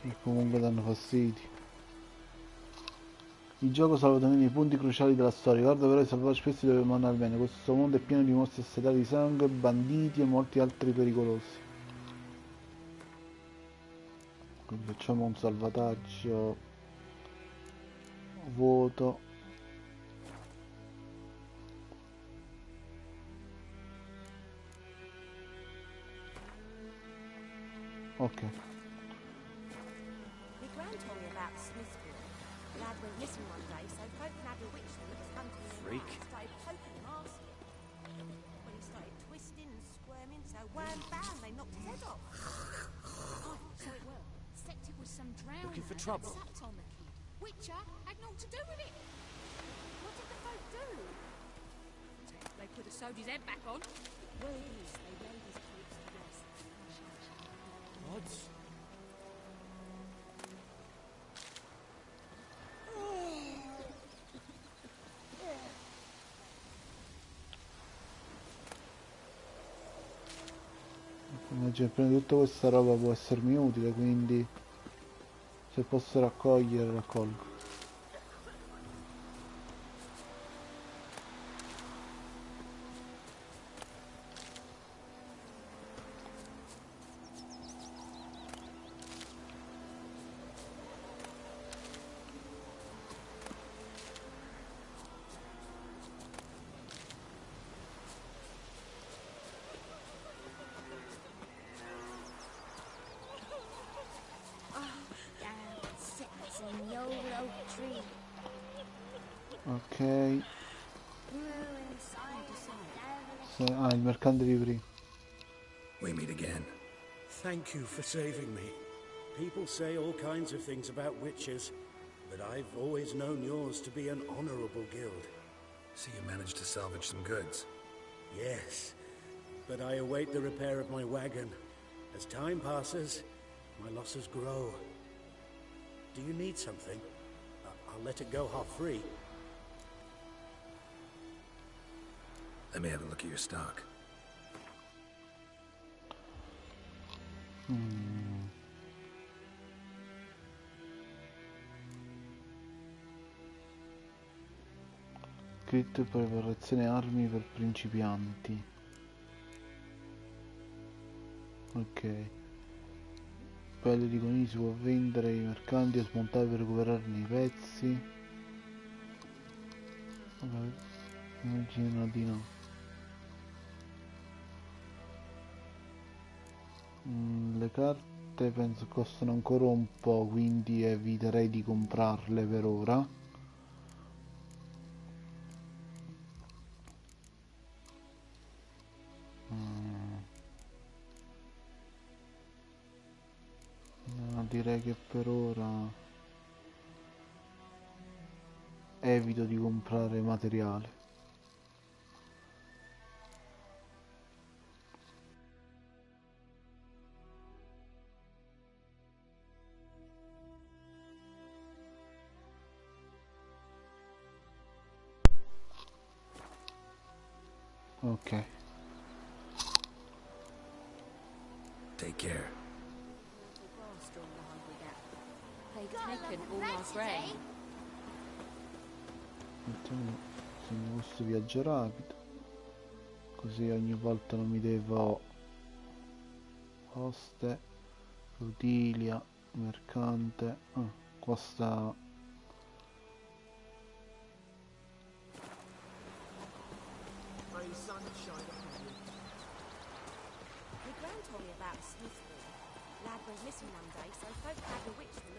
E comunque danno fastidio. Il gioco salva i punti cruciali della storia. Ricorda però di salvare spesso dove mandare bene. Questo mondo è pieno di mostri statali di sangue, banditi e molti altri pericolosi. Quindi facciamo un salvataggio. Voto. Ok. Freak. When he started twisting and squirming, so wham bam, they knocked his head off. Oh, so it will. Except it was some drowner. Looking for trouble? That sat on the kid. Witcher had naught to do with it. What did the folk do? They could have sewed his head back on. Word is, they laid his corpse to rest. Odds. Prendere tutta questa roba può essermi utile, quindi se posso raccogliere raccolgo. Ok. Il mercante di prima. We meet again. Thank you for saving me. People say all kinds of things about witches, but I've always known yours to be an honorable guild. So you managed to salvage some goods? Yes, but I await the repair of my wagon. As time passes, my losses grow. Do you need something? I'll let it go half-free. Let me have a look at your stock. Kit preparazione armi per principianti. Ok. Pelle di conigli si può vendere ai mercanti o smontare per recuperarne i pezzi. Immagino di no. Le carte penso costano ancora un po', quindi eviterei di comprarle per ora. No, direi che per ora evito di comprare materiale. Ok. Take care. Mettiamo se mi posso viaggio rapido. Così ogni volta non mi devo... Oste, Rutilia, mercante. Qua sta...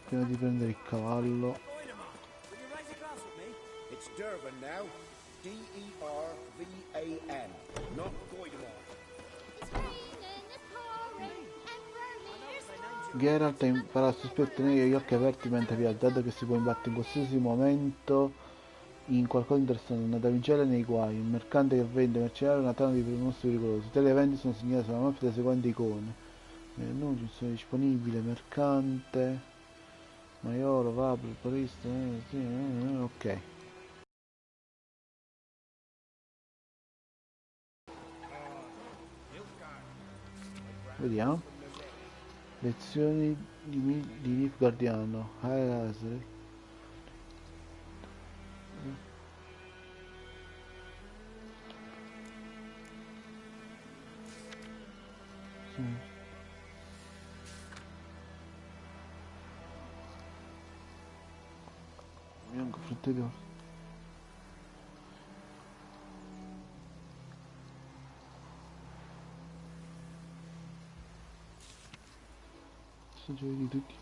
Prima di prendere il cavallo. It's Durban now. D-E-R-V-A-N. Not Goidemar. Geralt impara a sostenere gli occhi aperti mentre viaggia, dato che si può imbattere in qualsiasi momento in qualcosa di interessante, una damigella nei guai, un mercante che vende mercenari, una tana di mostri pericolosi. Tali eventi sono segnati sulla mappa delle seguenti icone. Annunci sono disponibili, mercante, maiolo, vapor, barista, ok. Vediamo. Lezioni di Nif Guardiano. Sì. Bianco, frutta di oro. Assaggiare di tutti.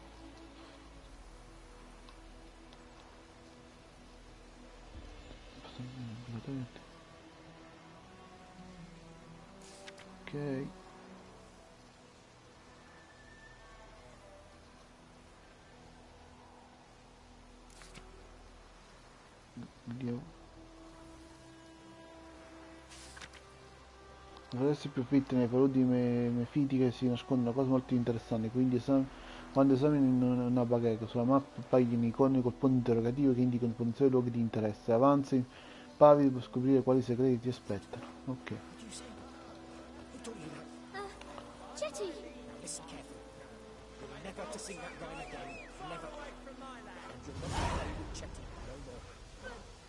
Ok. Vediamo. Adesso più fitte nei paludi mefitiche si nascondono cose molto interessanti, quindi quando esamini una bacheca sulla mappa appaiono icone col punto interrogativo che indicano potenziali luoghi di interesse. Avanzi pavido per scoprire quali segreti ti aspettano. Ok. Chetty! Listen carefully. You're never to see that guy again. Never. And you'll not play with Chetty no more.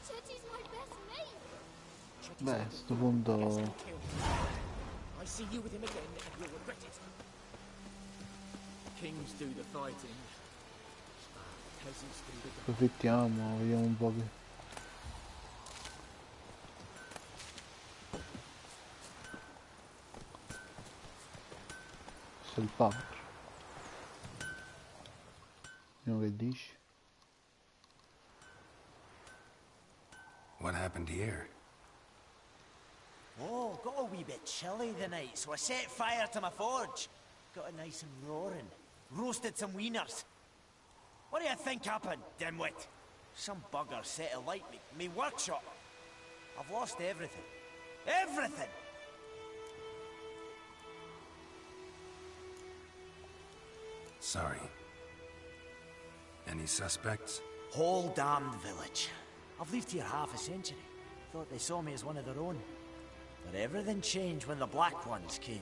Chetty's my best mate! Beh, a sto punto I see you with him again and you'll regret it. Kings do the fighting. Peasants do the... approfittiamo, vediamo un po' che... Questo è il power. Vediamo che dici. What happened here? Oh, got a wee bit chilly the night, so I set fire to my forge. Got it nice and roaring. Roasted some wieners. What do you think happened, dimwit? Some bugger set alight me workshop. I've lost everything. Everything! Sorry. Any suspects? Whole damned village. I've lived here half a century. Thought they saw me as one of their own. But everything changed when the Black Ones came.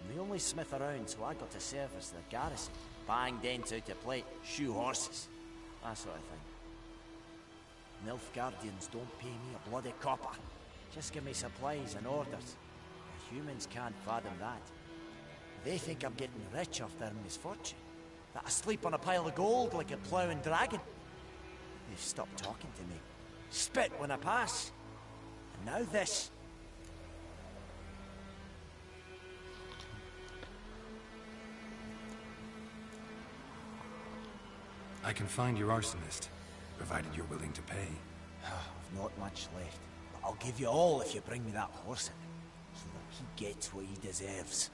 I'm the only smith around, so I got to service the garrison. Bang dents out of plate, shoe horses. That sort of thing. Nilfgaardians don't pay me a bloody copper. Just give me supplies and orders. The humans can't fathom that. They think I'm getting rich off their misfortune. That I sleep on a pile of gold like a ploughing dragon. They've stopped talking to me. Spit when I pass. And now this. I can find your arsonist, provided you're willing to pay. I've not much left, but I'll give you all if you bring me that horse in, so that he gets what he deserves.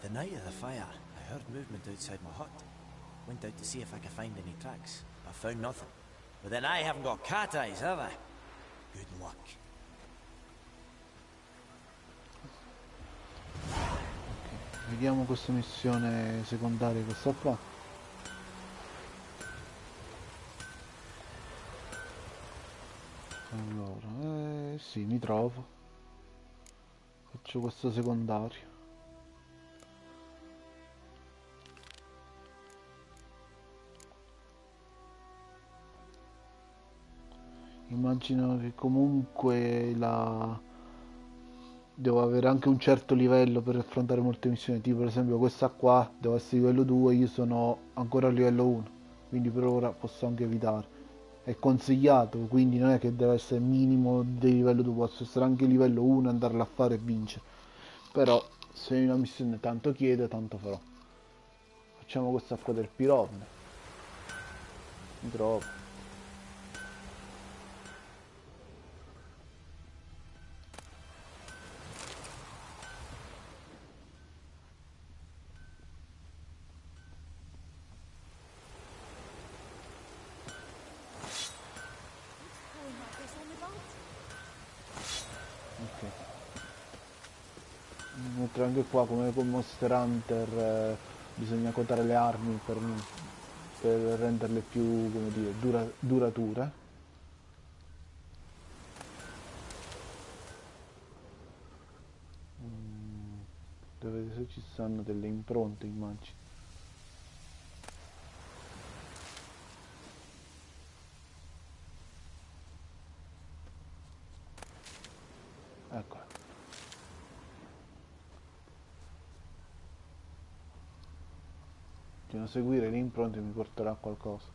The night of the fire, I heard movement outside my hut. Went out to see if I could find any tracks, but found nothing. But then I haven't got cat eyes, have I? Good luck. Vediamo questa missione secondaria, questa qua. Allora, sì, mi trovo. Faccio questo secondario. Immagino che comunque devo avere anche un certo livello per affrontare molte missioni, tipo per esempio questa qua devo essere livello 2, io sono ancora a livello 1, quindi per ora posso anche evitare. È consigliato, quindi non è che deve essere minimo di livello 2, posso essere anche livello 1, andarla a fare e vincere. Però se una missione tanto chiede, tanto farò. Facciamo questa qua del piromane. Mi trovo. Mentre anche qua come con Monster Hunter bisogna quotare le armi per renderle più, come dire, durature. Dove se ci stanno delle impronte, immagino. Ecco. Seguire le impronte mi porterà a qualcosa.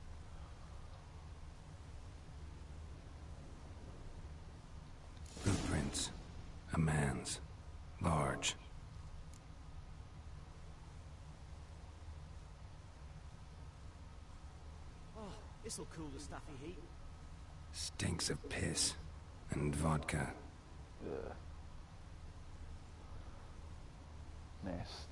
Blueprints. A man's. Large. Oh, this'll cool the stuffy heat. Stinks of piss. And vodka. Nest.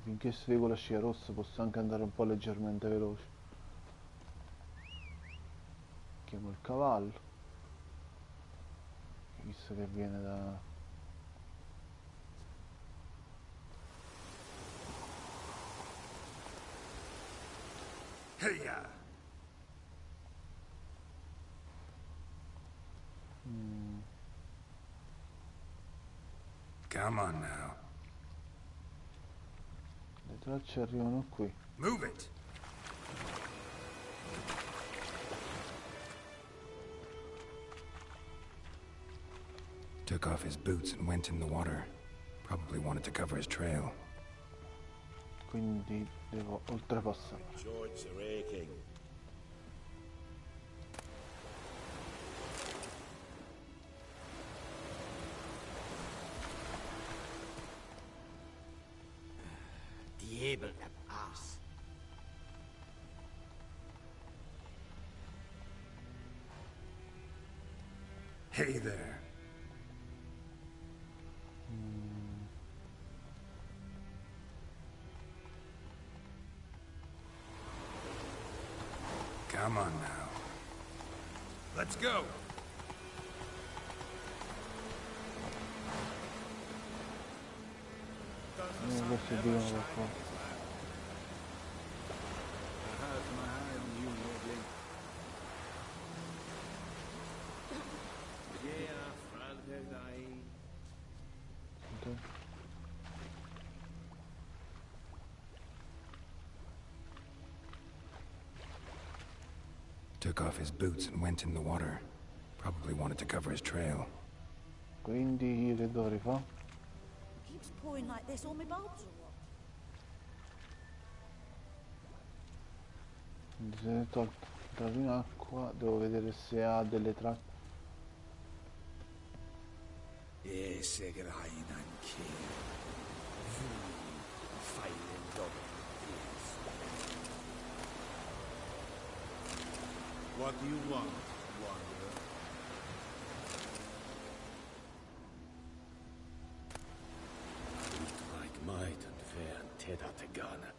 Finché seguo la scia rossa posso anche andare un po' leggermente veloce. Chiamo il cavallo, visto che viene da... Heya! Come on now. Le tracce arrivano qui. Move it! Took off his boots and went in the water. Probably wanted to cover his trail. Quindi devo oltrepassare. Joints are aching. Hey there. Come on now. Let's go. Questo è di nuovo qua. Took off his boots and went in the water. Probably wanted to cover his trail. Quindi che dovrei fare? Keeps pouring like this on my bulbs or what? Quindi se ne è tolto in acqua, devo vedere se ha delle tracce. Segrein anche. Feilen dog. What do you want, wanderer? Like might and fair and teda te gana.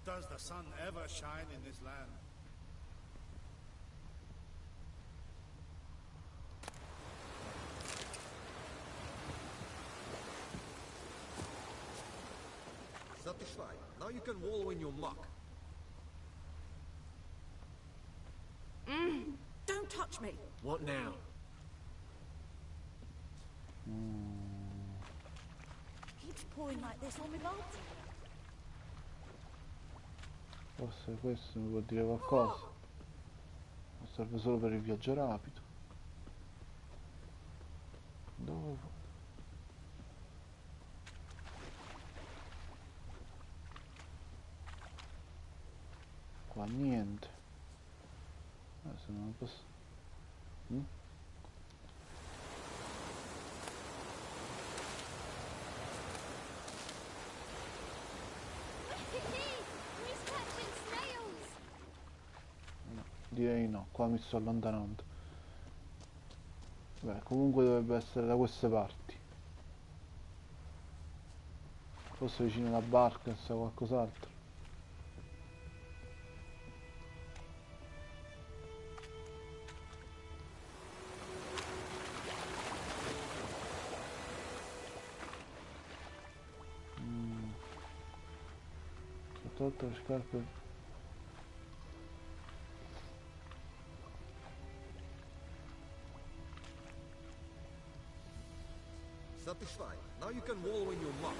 Does the sun ever shine in this land? Satisfied. Now you can wallow in your muck. Don't touch me! What now? Keeps pouring like this on my bulbs. Forse questo mi può dire qualcosa. Serve solo per il viaggio rapido. Dove? Qua niente. Se non posso. Direi no, qua mi sto allontanando. Beh, comunque dovrebbe essere da queste parti. Forse vicino alla barca, sa qualcos'altro. Ho tolto le scarpe. Satisfied. Now you can wallow in your muck.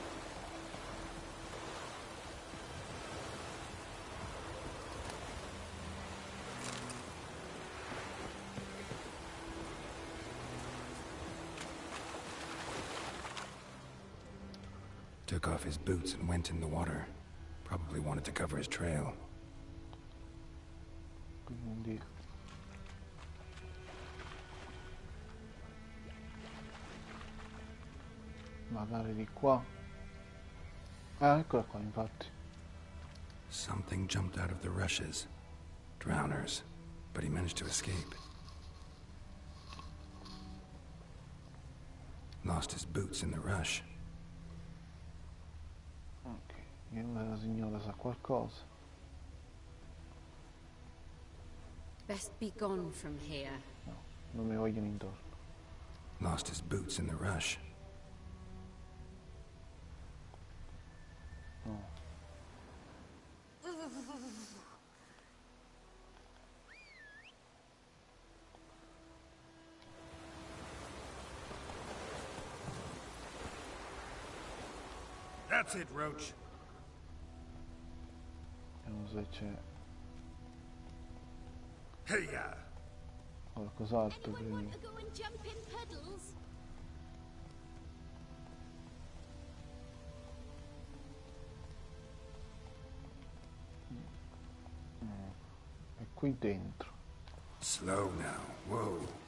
Took off his boots and went in the water. Probably wanted to cover his trail. Quindi magari di qua. Eccola qua, infatti. Something jumped out of the rushes. Drowners. But he managed to escape. Lost his boots in the rush. Ok, io la signora sa qualcosa. Best be gone from here. No, non mi vogliono intorno. Lost his boots in the rush. No. That's it, Roach. Vediamo se c'è Hey-ya! qualcos'altro prima. Want to go and jump in puddles? È qui dentro. Slow now. Whoa.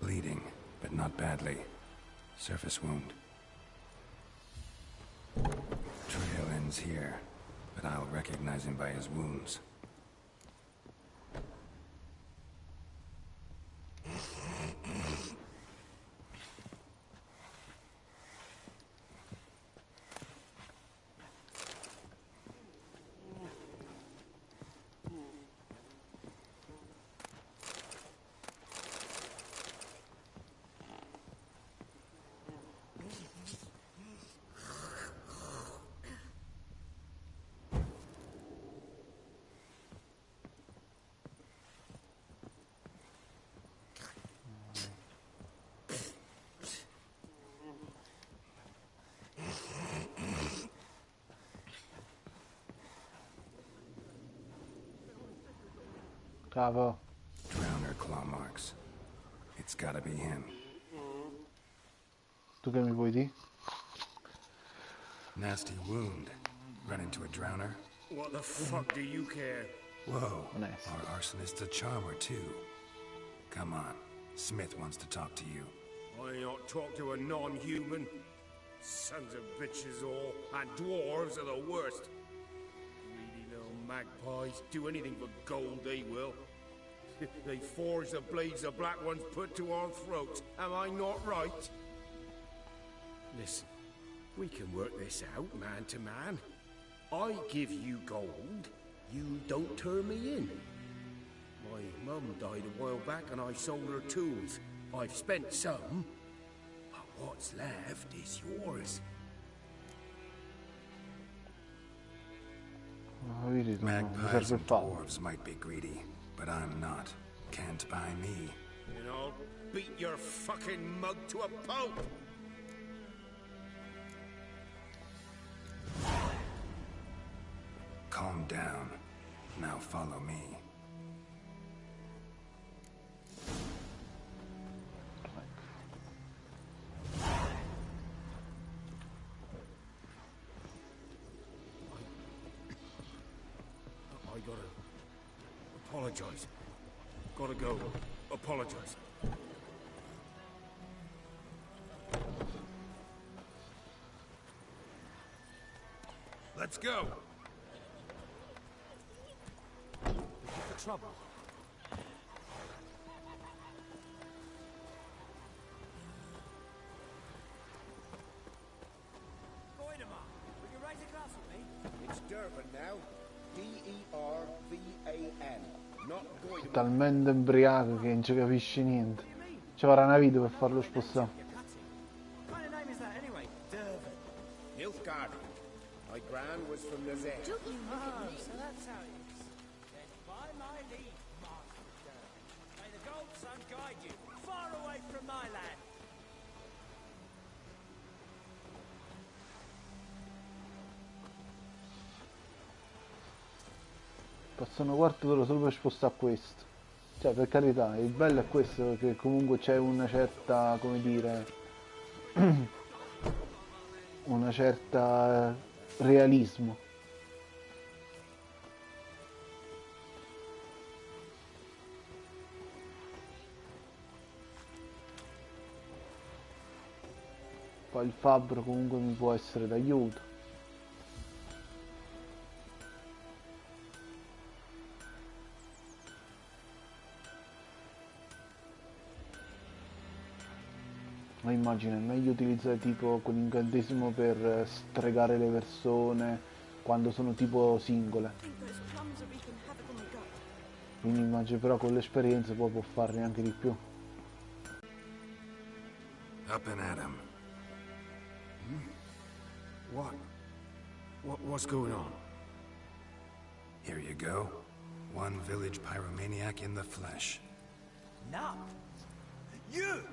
Bleeding, but not badly. Surface wound. Trail ends here, but I'll recognize him by his wounds. Bravo. Drowner claw marks. It's gotta be him. Tu che mi vuoi dire? Nasty wound. Run into a drowner? What the fuck do you care? Whoa. Nice. Our arsonist's a charmer, too. Come on. Smith wants to talk to you. I ain't not talk to a non-human. Sons of bitches all, and dwarves are the worst. Greedy little magpies do anything for gold, they will. They forge the blades the black ones put to our throats. Am I not right? Listen, we can work this out man to man. I give you gold, you don't turn me in. My mum died a while back and I sold her tools. I've spent some, but what's left is yours. Magpies and dwarves might be greedy, but I'm not. Can't buy me. And I'll beat your fucking mug to a pulp! Calm down. Now follow me. I gotta apologize. Gotta go. Apologize. Let's go! Looking for trouble? Goidemar, will you raise a glass with me? It's Durban now. D-E-R-V-A-N. Not Goidemar. Talmente embriaco che non ci capisce niente. Ci vorrà una vita per farlo spostare. What kind of name is that anyway? Durban. Nilfgaard. My gran was from Nazar. Oh, so that's how it is. Then by my leave, Master Durban. May the gold sun guide you far away from my land. Passano un quarto d'ora solo per spostare questo. Cioè, per carità, il bello è questo, che comunque c'è una certa, come dire, una certa realismo. Poi il fabbro comunque mi può essere d'aiuto. Ma immagino è meglio utilizzare tipo quell'incantesimo per stregare le persone quando sono tipo singole. Quindi immagino però con l'esperienza poi può farne anche di più. Up and at him. What's going on? Here you go. One village pyromaniac in the flesh. No. You!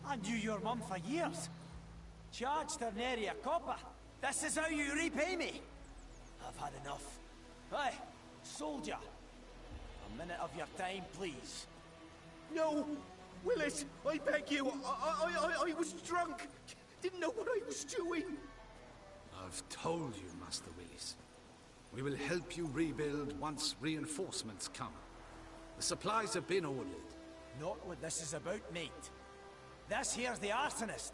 I knew your mum for years. Charged her nary a copper. This is how you repay me. I've had enough. Hey, soldier. A minute of your time, please. No! Willis, I beg you. I was drunk. Didn't know what I was doing. I've told you, Master Willis. We will help you rebuild once reinforcements come. The supplies have been ordered. Not what this is about, mate. This here's the arsonist.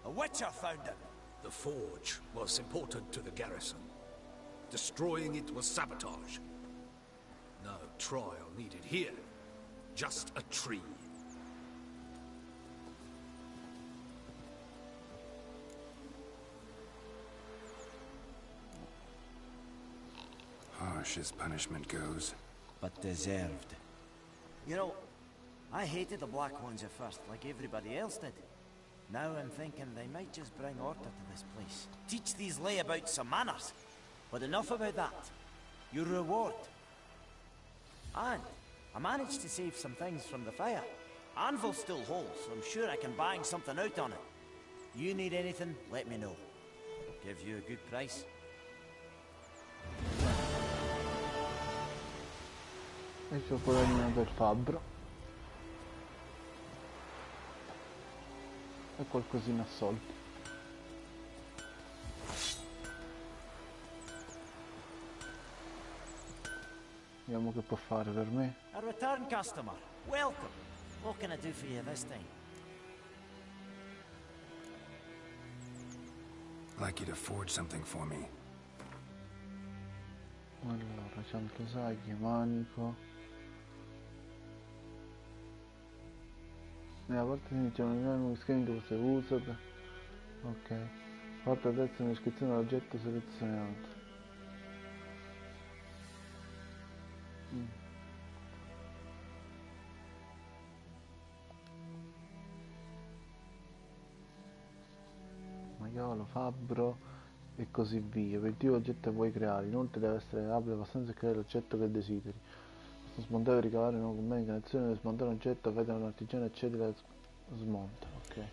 A witcher found him. The forge was important to the garrison. Destroying it was sabotage. No trial needed here. Just a tree. Harsh as punishment goes. But deserved. You know, I hated the Black Ones at first, like everybody else did. Now I'm thinking they might just bring order to this place. Teach these layabouts some manners. But enough about that. Your reward. And I managed to save some things from the fire. Anvil still holds, so I'm sure I can bang something out on it. You need anything, let me know. Give you a good price. E c'ho guadagnato del fabbro. E qualcosina a soldi. Vediamo che può fare per me. A return customer. Welcome. What can I do for you this time? I'd like you to forge something for me. Allora, ciantosaglie, manico. Nella parte iniziale un schema che si usa. Ok. Porta a destra un'iscrizione all'oggetto selezionato. Maiolo, fabbro e così via. Obiettivo oggetto che vuoi creare. Inoltre deve essere abile abbastanza a creare l'oggetto che desideri. Smontare, ricavare nuovi commenti in azione, smontare un oggetto, vedere un artigiano eccetera, smonta, ok.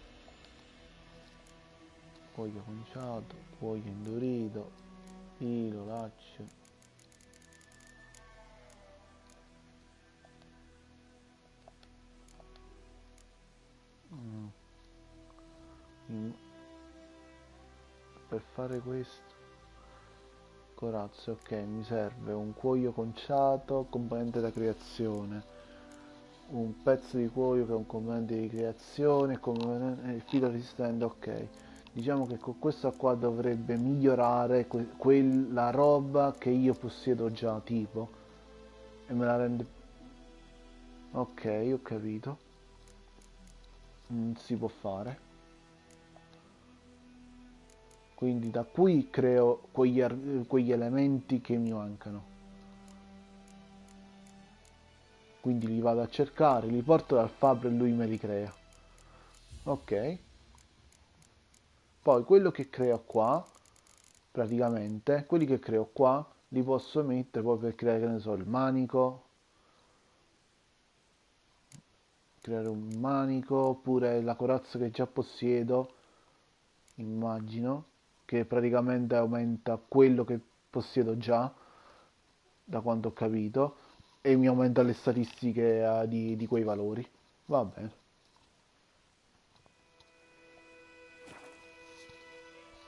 Cuoio conciato, cuoio indurito, filo, laccio. Per fare questo corazze, ok, mi serve un cuoio conciato, componente da creazione, un pezzo di cuoio che è un componente di creazione, il filo resistente, ok. Diciamo che con questo qua dovrebbe migliorare quella roba che io possiedo già, tipo, e me la rende... Ok, ho capito. Si può fare. Quindi da qui creo quegli elementi che mi mancano. Quindi li vado a cercare, li porto dal fabbro e lui me li crea. Ok. Poi quello che creo qua, praticamente, quelli che creo qua, li posso mettere poi per creare, che ne so, il manico. Creare un manico, oppure la corazza che già possiedo, immagino, che praticamente aumenta quello che possiedo già, da quanto ho capito, e mi aumenta le statistiche di quei valori. Va bene.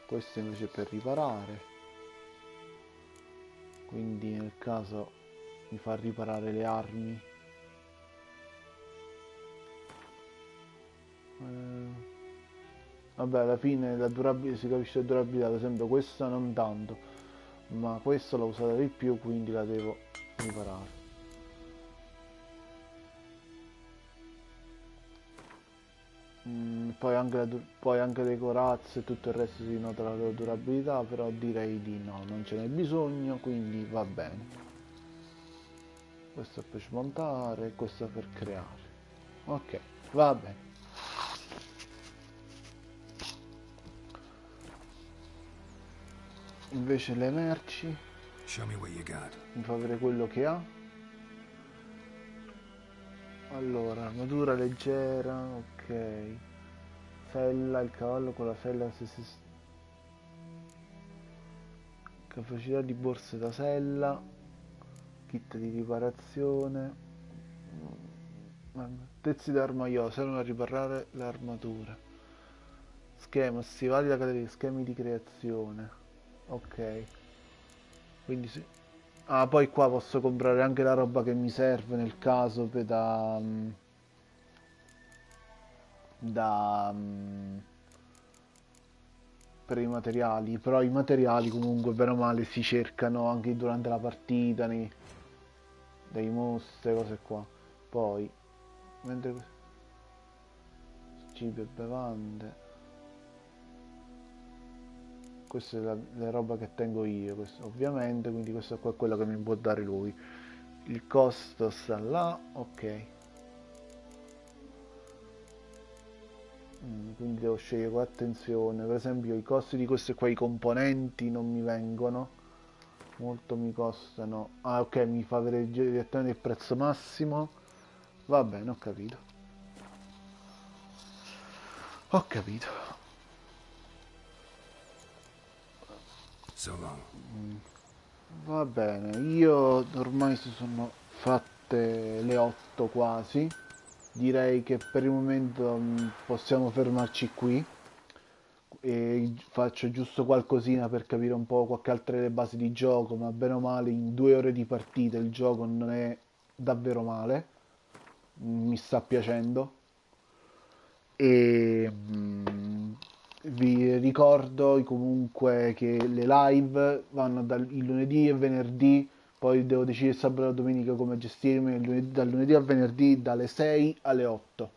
Questo invece è per riparare, quindi nel caso mi fa riparare le armi. Vabbè, alla fine la durabilità, si capisce la durabilità, ad esempio questa non tanto, ma questa l'ho usata di più, quindi la devo riparare. Poi anche le corazze e tutto il resto si nota la loro durabilità, però direi di no, non ce n'è bisogno, quindi va bene. Questo è per smontare, questo è per creare. Ok, va bene. Invece le merci mi fa vedere quello che ha. Allora, armatura leggera, ok. sella, il cavallo con la sella, capacità di borse da sella, kit di riparazione, pezzi d'armaiolo, servono a riparare le armature. Schema, stivali da categoria, schemi di creazione. Ok. Quindi sì. Ah, poi qua posso comprare anche la roba che mi serve nel caso da per i materiali, però i materiali comunque bene o male si cercano anche durante la partita, dei mostri, cose qua. Poi, mentre cibi e bevande, questa è la roba che tengo io, questo, ovviamente, quindi questo qua è quello che mi può dare lui. Il costo sta là, ok. Quindi devo scegliere con attenzione. Per esempio i costi di questi qua, i componenti non mi vengono, molto mi costano. Ah, ok, mi fa vedere direttamente il prezzo massimo. Va bene, ho capito. Ho capito. Va bene, io ormai si sono fatte le 8 quasi. Direi che per il momento possiamo fermarci qui e faccio giusto qualcosina per capire un po' qualche altra delle basi di gioco, ma bene o male in 2 ore di partita il gioco non è davvero male, mi sta piacendo e vi ricordo comunque che le live vanno dal il lunedì e venerdì, poi devo decidere sabato e la domenica come gestirmi, dal lunedì al venerdì dalle 6 alle 8.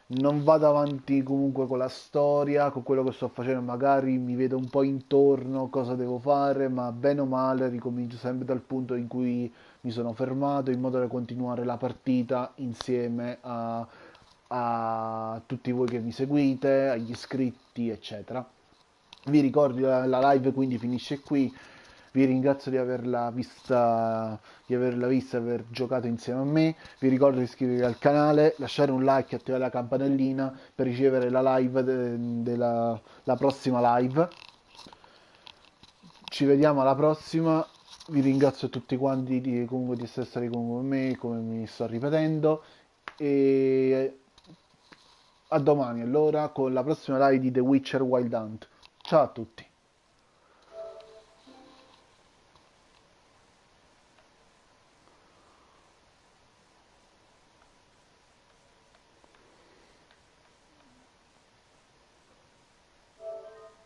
Non vado avanti comunque con la storia, con quello che sto facendo, magari mi vedo un po' intorno cosa devo fare, ma bene o male ricomincio sempre dal punto in cui mi sono fermato, in modo da continuare la partita insieme a tutti voi che mi seguite, agli iscritti, eccetera. Vi ricordo la live quindi finisce qui. Vi ringrazio di averla vista e aver giocato insieme a me. Vi ricordo di iscrivervi al canale, lasciare un like e attivare la campanellina per ricevere la live della la prossima live. Ci vediamo alla prossima. Vi ringrazio tutti quanti comunque di essere stati con me, come mi sto ripetendo. E a domani allora con la prossima live di The Witcher Wild Hunt. Ciao a tutti.